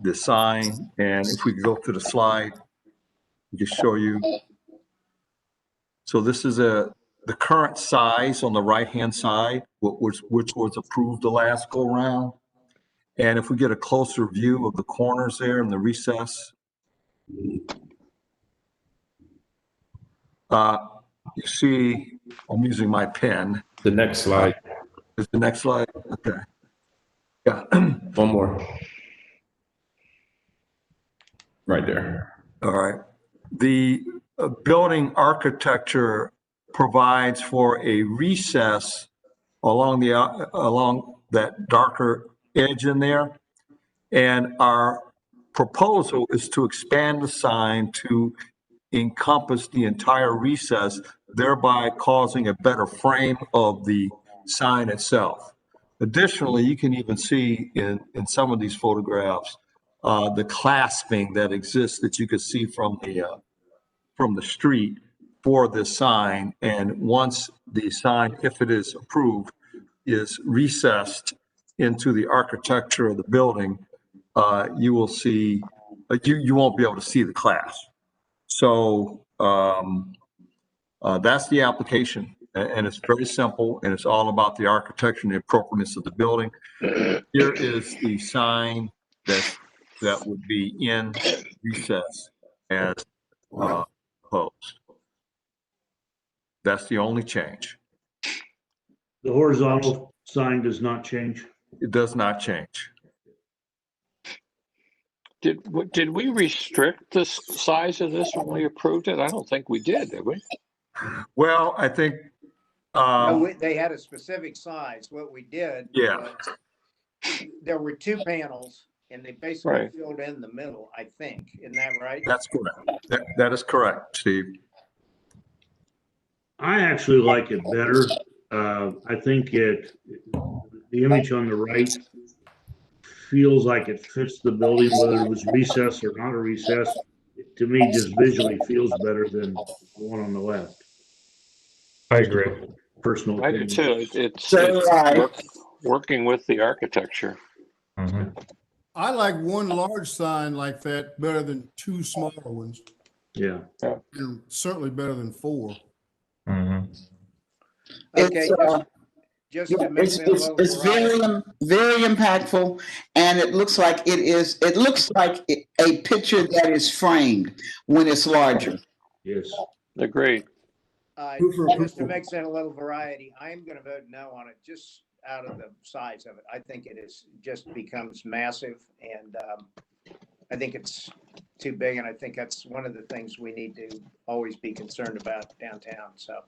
the sign. And if we could go to the slide, just show you. So this is the current size on the right-hand side, which was approved the last go round. And if we get a closer view of the corners there and the recess, you see, I'm using my pen. The next slide. Is the next slide? Okay. Yeah. One more. Right there. All right. The building architecture provides for a recess along that darker edge in there. And our proposal is to expand the sign to encompass the entire recess, thereby causing a better frame of the sign itself. Additionally, you can even see in some of these photographs the clasping that exists that you could see from the street for this sign. And once the sign, if it is approved, is recessed into the architecture of the building, you will see, you won't be able to see the clasp. So that's the application, and it's very simple, and it's all about the architecture and the appropriateness of the building. Here is the sign that would be in recess as proposed. That's the only change. The horizontal sign does not change. It does not change. Did we restrict the size of this when we approved it? I don't think we did we? Well, I think No, they had a specific size. What we did, yeah, there were 2 panels, and they basically filled in the middle, I think. Isn't that right? that's correct. That is correct, Steve. I actually like it better. I think the image on the right feels like it fits the building, whether it was recessed or not a recess. To me, just visually feels better than the one on the left. I agree. Personal I do opinion. too. It's working with the architecture. Mm-hmm. I like one large sign like that better than 2 smaller ones, Yeah. and certainly better than 4. Mm-hmm. Okay, just to mix in a little It's variety. very impactful, and it looks like it looks like a picture that is framed when it's larger. Yes. Agreed. Just to mix in a little variety, I am going to vote no on it, just out of the size of it. I think it is just becomes massive, and I think it's too big, and I think that's one of the things we need to always be concerned about downtown. So,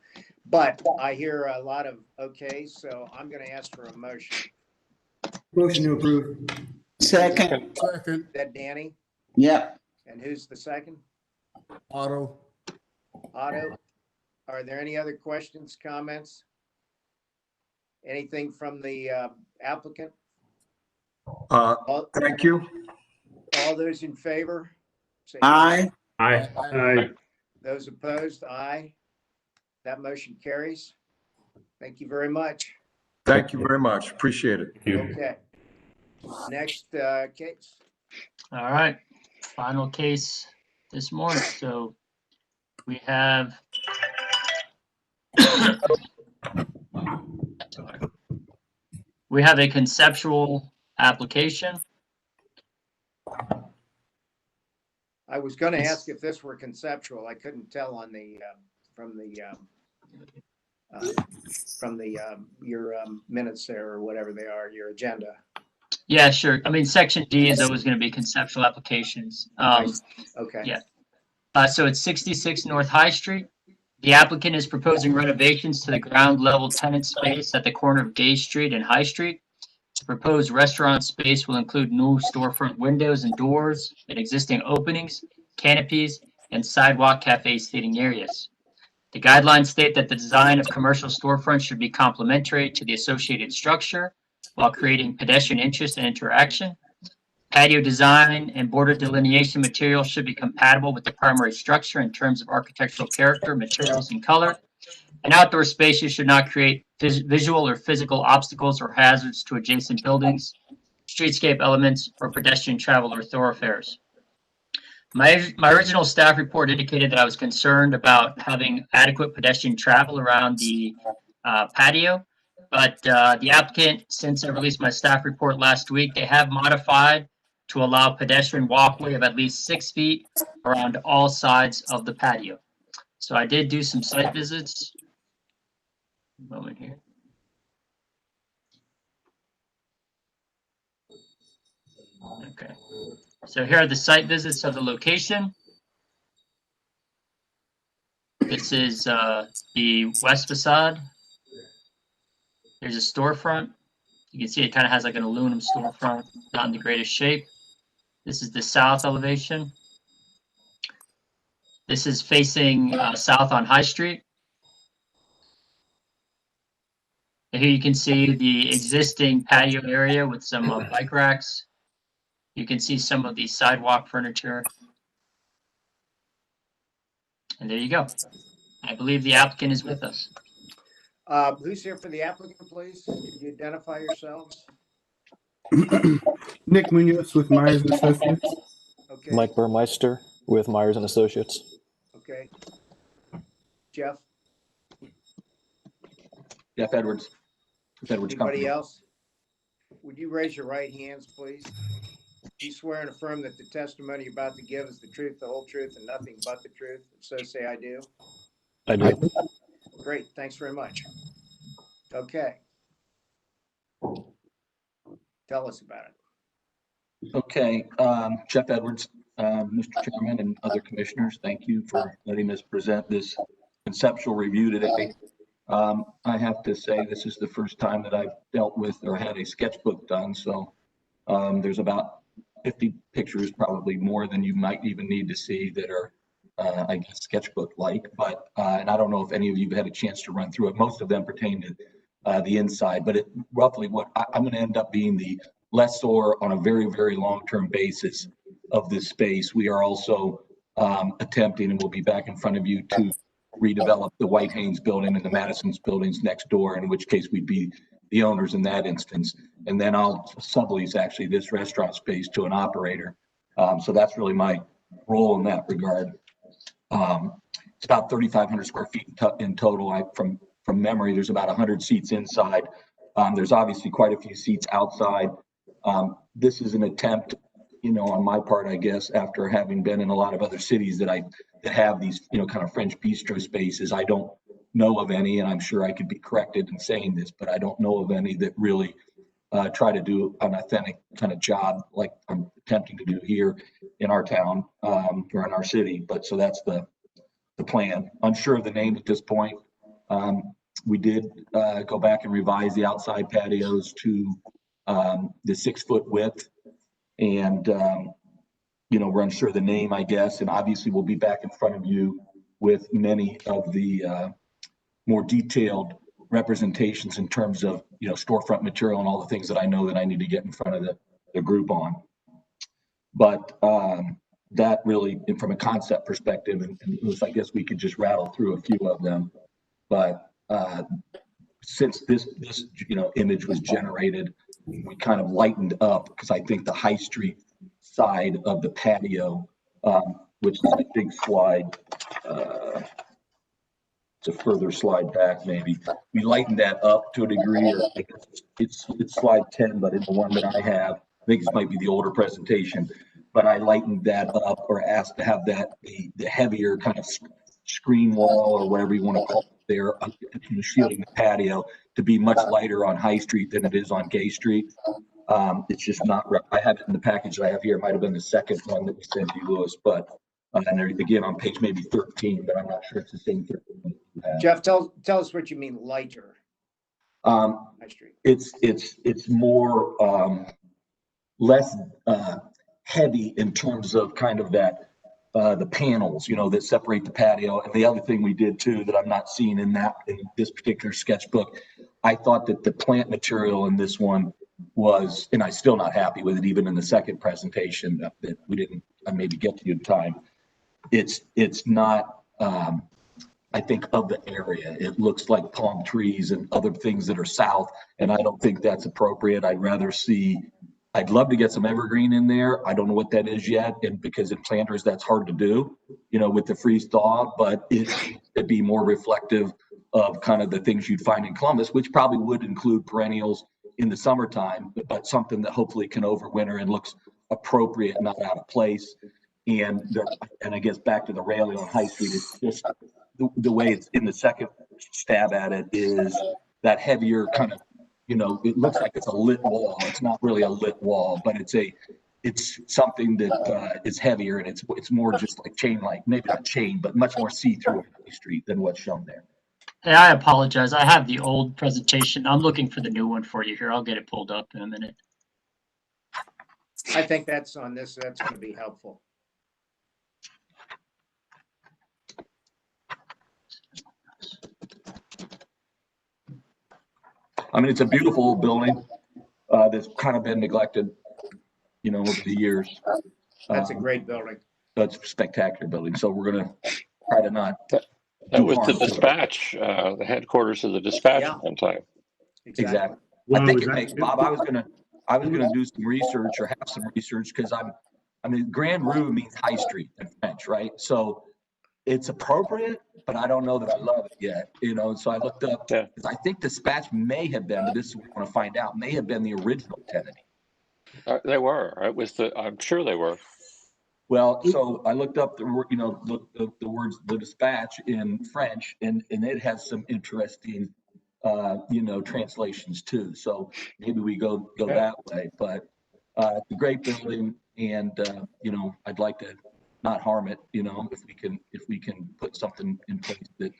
but I hear a lot of okays, so I'm going to ask for a motion. Motion to approve. Second. Second. Is that Danny? Yep. And who's the second? Otto. Otto. Are there any other questions, comments? Anything from the applicant? Thank you. All those in favor? Say Aye. Aye. Aye. Those opposed? Aye. That motion carries. Thank you very much. Thank you very much. Appreciate it. Okay. Next case. All right, final case this morning. So we have a conceptual application. I was going to ask if this were conceptual. I couldn't tell on the your minutes there or whatever they are, your agenda. Yeah, sure. I mean, section D is always going to be conceptual applications. Okay. Yeah. So it's 66 North High Street. The applicant is proposing renovations to the ground level tenant space at the corner of Gay Street and High Street. The proposed restaurant space will include new storefront windows and doors and existing openings, canopies, and sidewalk cafe seating areas. The guidelines state that the design of commercial storefronts should be complementary to the associated structure while creating pedestrian interest and interaction. Patio design and border delineation material should be compatible with the primary structure in terms of architectural character, materials, and color. And outdoor spaces should not create visual or physical obstacles or hazards to adjacent buildings, streetscape elements, or pedestrian travel or thoroughfares. My original staff report indicated that I was concerned about having adequate pedestrian travel around the patio. But the applicant, since I released my staff report last week, they have modified to allow pedestrian walkway of at least 6 feet around all sides of the patio. So I did do some site visits. Moment here. Okay. So here are the site visits of the location. This is the west facade. There's a storefront. You can see it kind of has like an aluminum storefront, not in the greatest shape. This is the south elevation. This is facing south on High Street. And here you can see the existing patio area with some bike racks. You can see some of the sidewalk furniture. And there you go. I believe the applicant is with us. Who's here for the applicant, please? Could you identify yourselves? Nick Munoz with Myers and Associates. Okay. Mike Burmeister with Myers and Associates. Okay. Jeff? Jeff Edwards. Anybody else? Would you raise your right hands, please? Do you swear and affirm that the testimony you're about to give is the truth, the whole truth, and nothing but the truth? If so, say I do. I do. Great, thanks very much. Okay. Tell us about it. Okay, Jeff Edwards, Mr. Chairman and other commissioners, thank you for letting us present this conceptual review today. I have to say this is the first time that I've dealt with or had a sketchbook done, so there's about 50 pictures, probably more than you might even need to see, that are I guess sketchbook-like, but and I don't know if any of you have had a chance to run through it. Most of them pertain to the inside, but roughly what I'm going to end up being the lessor on a very, very long-term basis of this space. We are also attempting, and we'll be back in front of you, to redevelop the White Haynes building and the Madison's buildings next door, in which case we'd be the owners in that instance. And then I'll sublease actually this restaurant space to an operator. So that's really my role in that regard. It's about 3,500 square feet in total. From memory, there's about 100 seats inside, There's obviously quite a few seats outside. This is an attempt, on my part, I guess, after having been in a lot of other cities that have these, kind of French bistro spaces. I don't know of any, and I'm sure I could be corrected in saying this, but I don't know of any that really try to do an authentic kind of job like I'm attempting to do here in our town or in our city. But so that's the plan. Unsure of the name at this point. We did go back and revise the outside patios to the 6 foot width, and we're unsure of the name, I guess. And obviously, we'll be back in front of you with many of the more detailed representations in terms of storefront material and all the things that I know that I need to get in front of the group on. But that really, from a concept perspective, and I guess we could just rattle through a few of them. But since this image was generated, we kind of lightened up, because I think the High Street side of the patio, which is, I think, slide, it's a further slide back maybe. We lightened that up to a degree, or I guess it's slide 10, but in the one that I have, I think this might be the older presentation, but I lightened that up, or asked to have that the heavier kind of screen wall, or whatever you want to call it there, shielding the patio, to be much lighter on High Street than it is on Gay Street. It's just not, I have it in the package that I have here. It might have been the second one that we sent you, Louis, but and there, again, on page maybe 13, but I'm not sure it's the same 13. Jeff, tell us what you mean lighter. High Street. It's more less heavy in terms of kind of that the panels, that separate the patio. And the other thing we did too that I'm not seeing in this particular sketchbook, I thought that the plant material in this one was, and I'm still not happy with it, even in the second presentation that we didn't maybe get to in time. It's not, I think, of the area. It looks like palm trees and other things that are south, and I don't think that's appropriate. I'd love to get some evergreen in there. I don't know what that is yet, and because in planters that's hard to do, with the freeze thaw, but it'd be more reflective of kind of the things you'd find in Columbus, which probably would include perennials in the summertime, but something that hopefully can overwinter and looks appropriate, not out of place. And I guess back to the railing on High Street, it's just the way it's in the second stab at it is that heavier kind of, it looks like it's a lit wall. It's not really a lit wall, but it's something that is heavier, and it's more just like chain, like maybe not chain, but much more see-through on High Street than what's shown there. Hey, I apologize. I have the old presentation. I'm looking for the new one for you here. I'll get it pulled up in a minute. I think that's on this. That's going to be helpful. I mean, it's a beautiful old building that's kind of been neglected, over the years. That's a great building. That's a spectacular building. So we're going to try to not. That was the dispatch, the headquarters of the dispatch at one time. Exactly. I think it makes, Bob, I was gonna do some research or have some research, because Grand Rue means High Street in French, right? So it's appropriate, but I don't know that I love it yet, so I looked up, because I think dispatch may have been, but this is what we want to find out, may have been the original tenant. They were. I'm sure they were. Well, so I looked up the words, the dispatch in French, and it has some interesting, translations too. So maybe we go that way. But it's a great building, and I'd like to not harm it. If we can put something in place that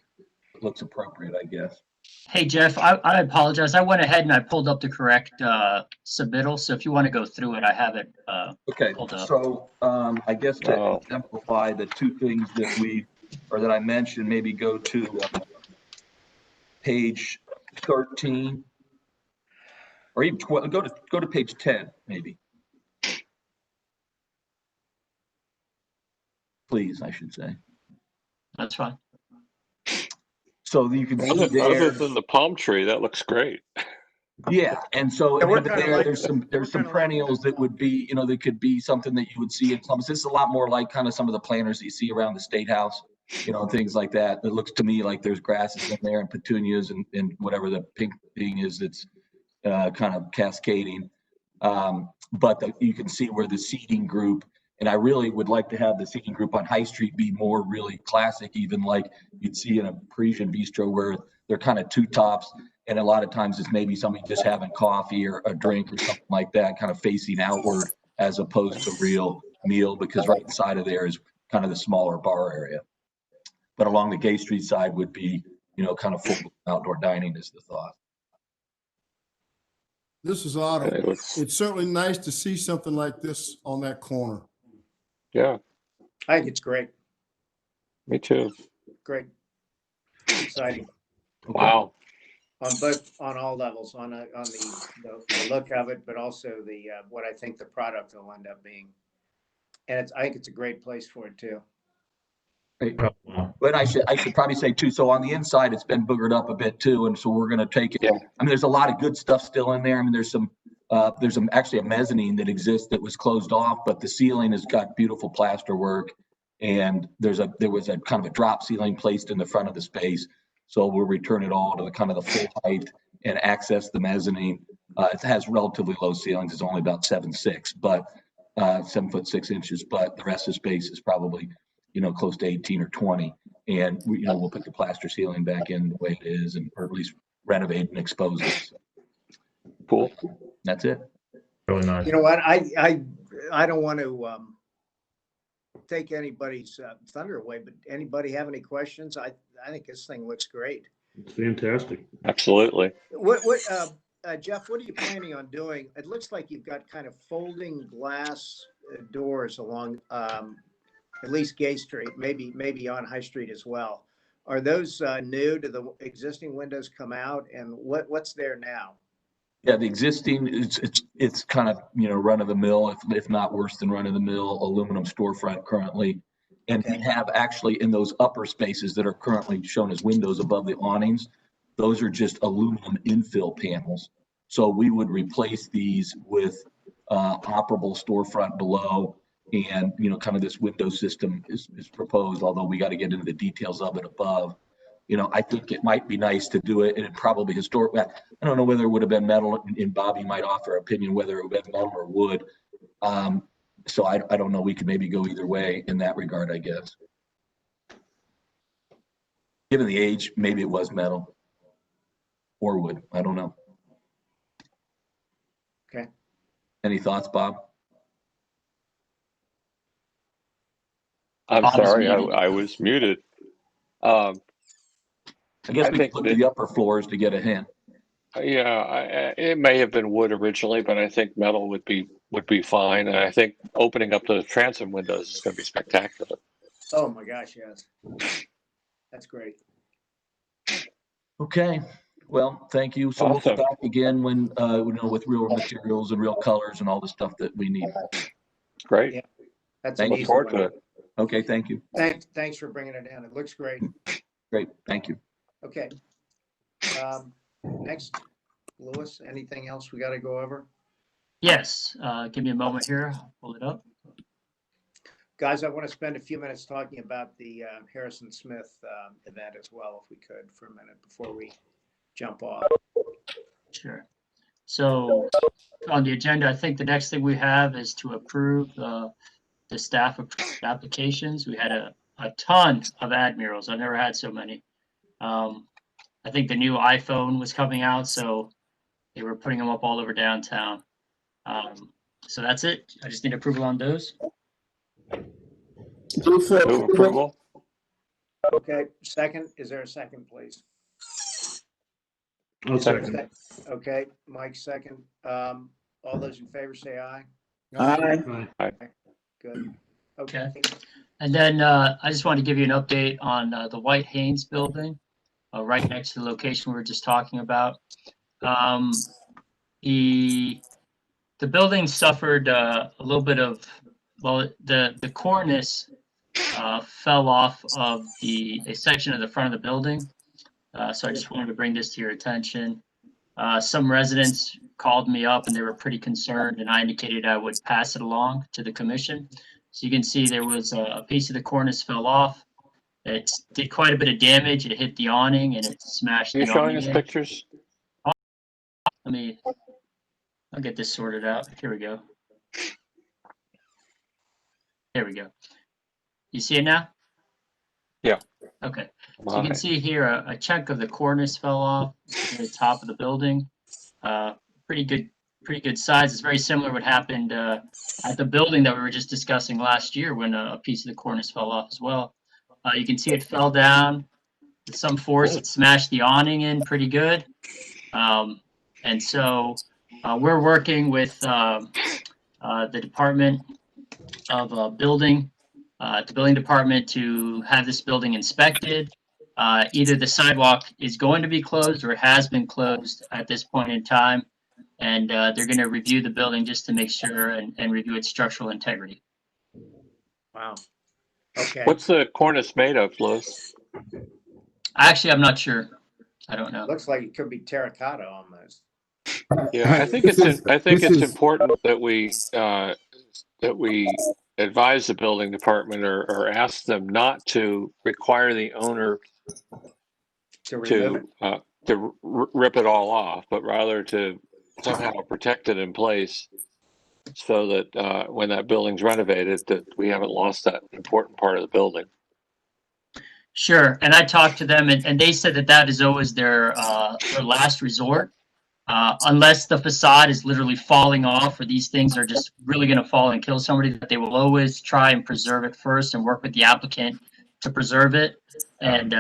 looks appropriate, I guess. Hey, Jeff, I apologize. I went ahead and I pulled up the correct submittal. So if you want to go through it, I have it pulled up. So I guess to exemplify the two things that I mentioned, maybe go to page 13, or even go to page 10, maybe. Please, I should say. That's fine. So you can see there. Other than the palm tree, that looks great. Yeah, and so there's some perennials that would be, that could be something that you would see in Columbus. This is a lot more like kind of some of the planters that you see around the State House, things like that. It looks to me like there's grasses in there and petunias and whatever the pink thing is that's kind of cascading. But you can see where the seating group, and I really would like to have the seating group on High Street be more really classic, even like you'd see in a Parisian bistro where they're kind of two tops. And a lot of times it's maybe somebody just having coffee or a drink or something like that, kind of facing outward as opposed to real meal, because right inside of there is kind of the smaller bar area. But along the Gay Street side would be, kind of full outdoor dining is the thought. This is Otto. It's certainly nice to see something like this on that corner. Yeah. I think it's great. Me too. Great. Exciting. Wow. On all levels, on the look of it, but also the what I think the product will end up being. And I think it's a great place for it too. But I should probably say too, so on the inside, it's been boogered up a bit too. And so we're going to take it. I mean, there's a lot of good stuff still in there. I mean, there's actually a mezzanine that exists that was closed off, but the ceiling has got beautiful plaster work. And there was a kind of a drop ceiling placed in the front of the space. So we'll return it all to the kind of the full height and access the mezzanine. It has relatively low ceilings. It's only about 7'6", but 7'6", but the rest of the space is probably, close to 18 or 20. And we'll put the plaster ceiling back in the way it is, or at least renovate and expose it. Cool. That's it. Really nice. You know what? I don't want to take anybody's thunder away, but anybody have any questions? I think this thing looks great. It's fantastic. Absolutely. What Jeff, what are you planning on doing? It looks like you've got kind of folding glass doors along at least Gay Street, maybe on High Street as well. Are those new? Do the existing windows come out? And what's there now? Yeah, the existing, it's kind of, run of the mill, if not worse than run of the mill aluminum storefront currently. And we have actually in those upper spaces that are currently shown as windows above the awnings, those are just aluminum infill panels. So we would replace these with operable storefront below, and kind of this window system is proposed, although we got to get into the details of it above. I think it might be nice to do it, and it probably historic. I don't know whether it would have been metal, and Bobby might offer opinion whether it would have been metal or wood. So I don't know. We could maybe go either way in that regard, I guess. Given the age, maybe it was metal or wood. I don't know. Okay. Any thoughts, Bob? I'm sorry, I was muted. I guess we could look at the upper floors to get a hint. Yeah, it may have been wood originally, but I think metal would be fine. And I think opening up those transom windows is going to be spectacular. Oh my gosh, yes. That's great. Okay. Well, thank you. So Awesome. we'll be back again when with real materials and real colors and all the stuff that we need. Great. Yeah, that's Thank an you. easy Forward one. to it. Okay, thank you. Thanks for bringing it down. It looks great. Great, thank you. Okay. Next, Louis, anything else we got to go over? Yes, give me a moment here. I'll pull it up. Guys, I want to spend a few minutes talking about the Harrison Smith event as well, if we could, for a minute before we jump off. Sure. So on the agenda, I think the next thing we have is to approve the staff applications. We had a ton of ad murals. I've never had so many. I think the new iPhone was coming out, so they were putting them up all over downtown. So that's it. I just need approval on those. Move approval. Okay, second, is there a second, please? I'll second. Okay, Mike, second. All those in favor say aye. Aye. Good. Okay. And then I just wanted to give you an update on the White Haynes building, right next to the location we were just talking about. The building suffered a little bit of, well, the cornice fell off of a section of the front of the building. So I just wanted to bring this to your attention. Some residents called me up and they were pretty concerned, and I indicated I would pass it along to the commission. So you can see there was a piece of the cornice fell off. It did quite a bit of damage. It hit the awning and it smashed the awning. You're showing us pictures? I'll get this sorted out. Here we go. There we go. You see it now? Yeah. Okay. So you can see here a chunk of the cornice fell off at the top of the building. Pretty good size. It's very similar to what happened at the building that we were just discussing last year when a piece of the cornice fell off as well. You can see it fell down with some force. It smashed the awning in pretty good. And so we're working with the Department of Building, the building department, to have this building inspected. Either the sidewalk is going to be closed or has been closed at this point in time. And they're going to review the building just to make sure and review its structural integrity. Wow. Okay. What's the cornice made of, Louis? Actually, I'm not sure. I don't know. Looks like it could be terracotta almost. Yeah, I think it's important that we advise the building department or ask them not to require the owner to rip it all off, but rather to somehow protect it in place so that when that building's renovated, that we haven't lost that important part of the building. Sure. And I talked to them and they said that is always their last resort. Unless the facade is literally falling off or these things are just really going to fall and kill somebody, that they will always try and preserve it first and work with the applicant to preserve it. And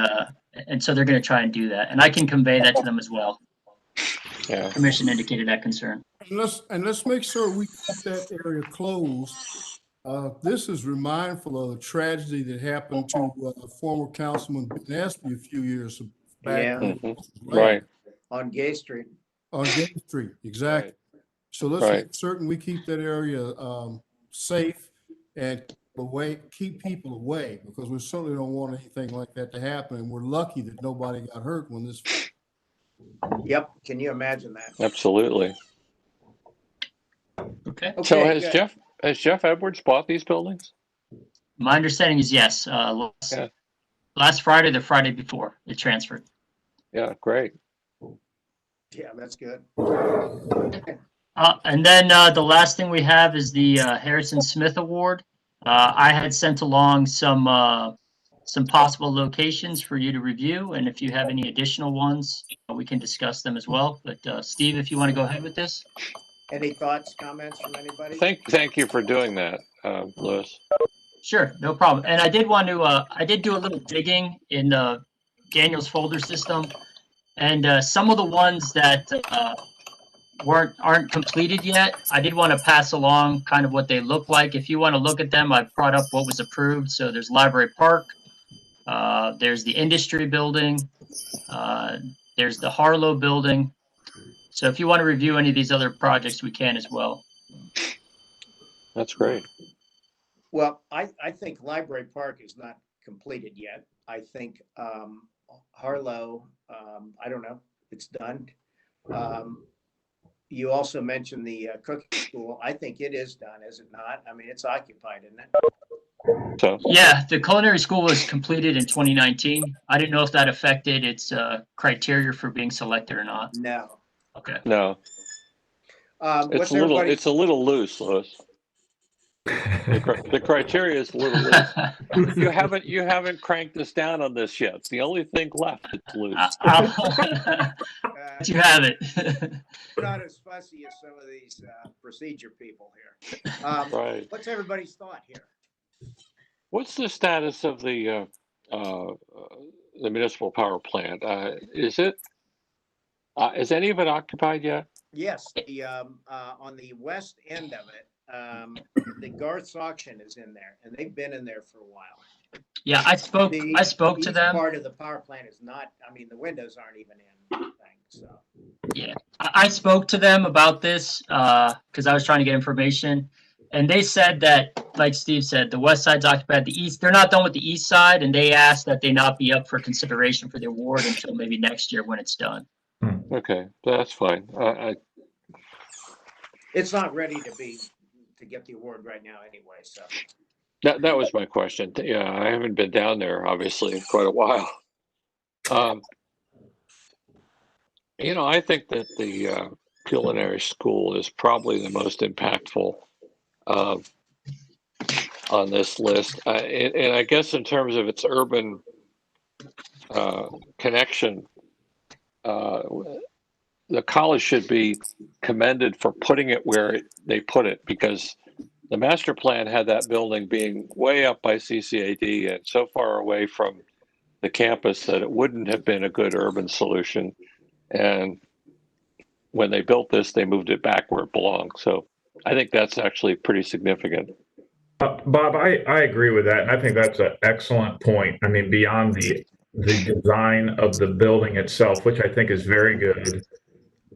so they're going to try and do that. And I can convey that to them as well. Yeah. Commission indicated that concern. And let's make sure we keep that area closed. This is mindful of a tragedy that happened to former Councilman Ben Espy a few years back. Yeah. Right. On Gay Street. On Gay Street, exactly. So let's make certain we keep that area safe and keep people away, because we certainly don't want anything like that to happen. And we're lucky that nobody got hurt when this. Yep. Can you imagine that? Absolutely. Okay. So has Jeff Edwards bought these buildings? My understanding is yes. Last Friday, the Friday before, it transferred. Yeah, great. Yeah, that's good. And then the last thing we have is the Harrison Smith Award. I had sent along some possible locations for you to review, and if you have any additional ones, we can discuss them as well. But Steve, if you want to go ahead with this. Any thoughts, comments from anybody? Thank you for doing that, Louis. Sure, no problem. And I did want to, I did do a little digging in Daniel's folder system, and some of the ones that aren't completed yet, I did want to pass along kind of what they look like. If you want to look at them, I've brought up what was approved. So there's Library Park, there's the Industry Building, there's the Harlow Building. So if you want to review any of these other projects, we can as well. That's great. Well, I think Library Park is not completed yet. I think Harlow, I don't know, it's done. You also mentioned the cooking school. I think it is done, is it not? I mean, it's occupied, isn't it? So yeah, the Culinary School was completed in 2019. I didn't know if that affected its criteria for being selected or not. No. Okay. No. It's a little loose, Louis. The criteria is a little loose. You haven't cranked us down on this yet. It's the only thing left that's loose. You have it. We're not as fussy as some of these procedure people here. Right. What's everybody's thought here? What's the status of the municipal power plant? Is any of it occupied yet? Yes, on the west end of it, the Garth's auction is in there, and they've been in there for a while. Yeah, I spoke to them. Part of the power plant is not. I mean, the windows aren't even in. So. Yeah, I spoke to them about this because I was trying to get information, and they said that, like Steve said, the west side's occupied. The east, they're not done with the east side, and they asked that they not be up for consideration for the award until maybe next year when it's done. Okay, that's fine. It's not ready to get the award right now anyway. So that was my question. Yeah, I haven't been down there obviously in quite a while. I think that Culinary School is probably the most impactful on this list. And I guess in terms of its urban connection, the college should be commended for putting it where they put it, because the master plan had that building being way up by CCAD and so far away from the campus that it wouldn't have been a good urban solution. And when they built this, they moved it back where it belonged. So I think that's actually pretty significant. Bob, I agree with that, and I think that's an excellent point. I mean, beyond the design of the building itself, which I think is very good,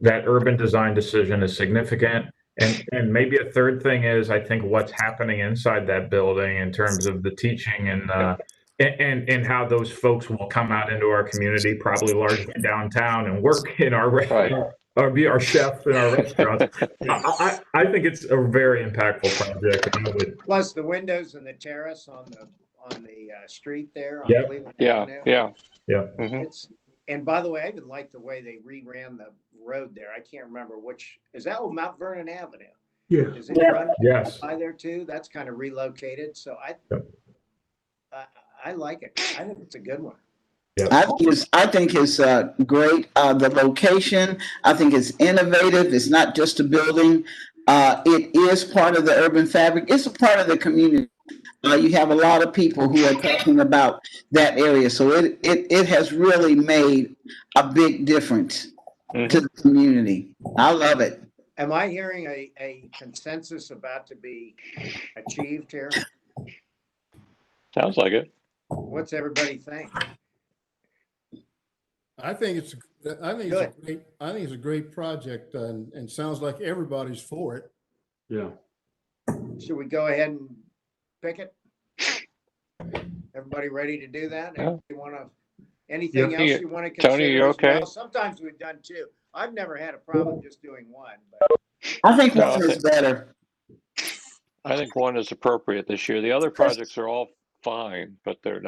that urban design decision is significant. And maybe a third thing is, I think what's happening inside that building in terms of the teaching and how those folks will come out into our community, probably largely downtown, and work in our or be our chefs in our restaurants. I think it's a very impactful project. And I would, Plus the windows and the terrace on the street there. On Yep. Cleveland Yeah, Avenue. yeah. yeah. It's, and by the way, I even like the way they reran the road there. I can't remember which, is that Mount Vernon Avenue? Yeah. Is it run Yes. by there too? That's kind of relocated. So I like it. I think it's a good one. I think it's great. The location, I think it's innovative. It's not just a building. It is part of the urban fabric. It's a part of the community. You have a lot of people who are talking about that area. So it has really made a big difference to the community. I love it. Am I hearing a consensus about to be achieved here? Sounds like it. What's everybody think? I think it's a great project, and sounds like everybody's for it. Yeah. Should we go ahead and pick it? Everybody ready to do that? Yeah. Anything else you want to consider? Tony, you okay? Well, sometimes we've done two. I've never had a problem just doing one, but I think one is better. I think one is appropriate this year. The other projects are all fine, but they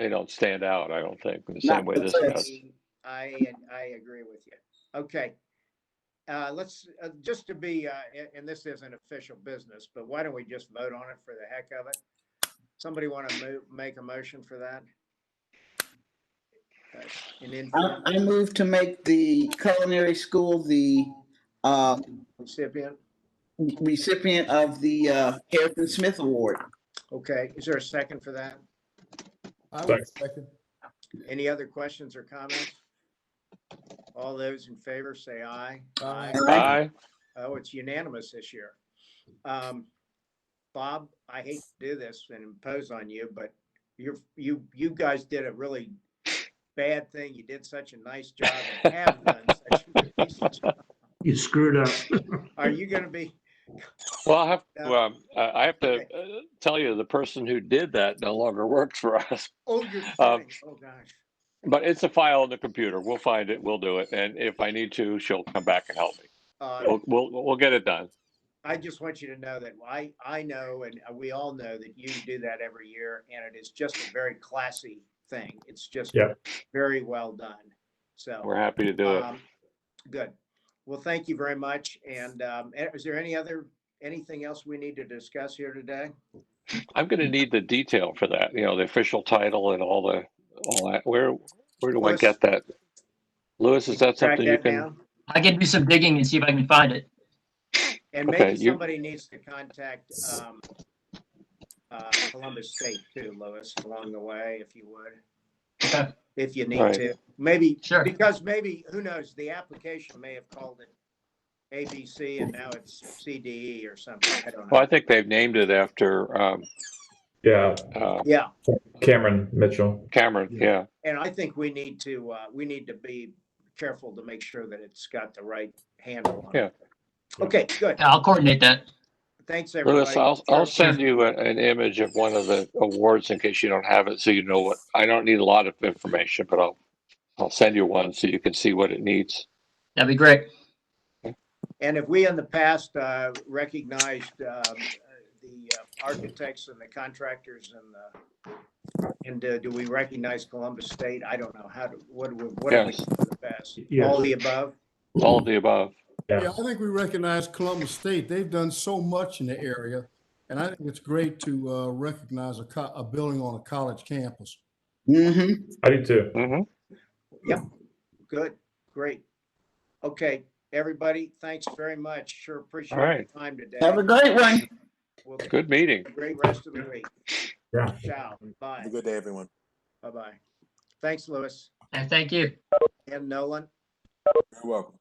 don't stand out, I don't think, in the same way this does. I agree with you. Okay. Let's just to be, and this isn't official business, but why don't we just vote on it for the heck of it? Somebody want to make a motion for that? I move to make the Culinary School the recipient of the Harrison Smith Award. Okay. Is there a second for that? I would second. Any other questions or comments? All those in favor say aye. Aye. Oh, it's unanimous this year. Bob, I hate to do this and impose on you, but you guys did a really bad thing. You did such a nice job and have done such a nice job. You screwed up. Are you going to be? Well, I have to tell you, the person who did that no longer works for us. Oh, you're kidding. Oh, gosh. But it's a file on the computer. We'll find it. We'll do it. And if I need to, she'll come back and help me. We'll get it done. I just want you to know that I know, and we all know that you do that every year, and it is just a very classy thing. It's just very well done. So we're happy to do it. Good. Well, thank you very much. And is there anything else we need to discuss here today? I'm going to need the detail for that. You know, the official title and all that. Where do I get that? Lewis, is that something you can? Down? I can do some digging and see if I can find it. And maybe somebody needs to contact Columbus State too, Lewis, along the way, if you would. Okay. If you need to. Maybe, sure. Because maybe, who knows, the application may have called it ABC and now it's CDE or something. I don't know. Well, I think they've named it after. Cameron Mitchell. Cameron, yeah. And I think we need to be careful to make sure that it's got the right handle on it. Okay, good. Yeah, I'll coordinate that. Thanks, everybody. Lewis, I'll send you an image of one of the awards in case you don't have it, so you know what. I don't need a lot of information, but I'll send you one so you can see what it needs. That'd be great. And if we in the past recognized the architects and the contractors and do we recognize Columbus State? I don't know what do we do the best? Yes. All the above. all of the above. Yeah, I think we recognize Columbus State. They've done so much in the area, and I think it's great to recognize a building on a college campus. Mm-hmm. I do too. Yep. Good. Great. Okay, everybody, thanks very much. Sure appreciate All right. your time today. Have a great one. We'll Good meeting. have a great rest of the week. Yeah. Ciao. Bye. Have a good day, everyone. Bye-bye. Thanks, Lewis And thank you. and Nolan. You're welcome.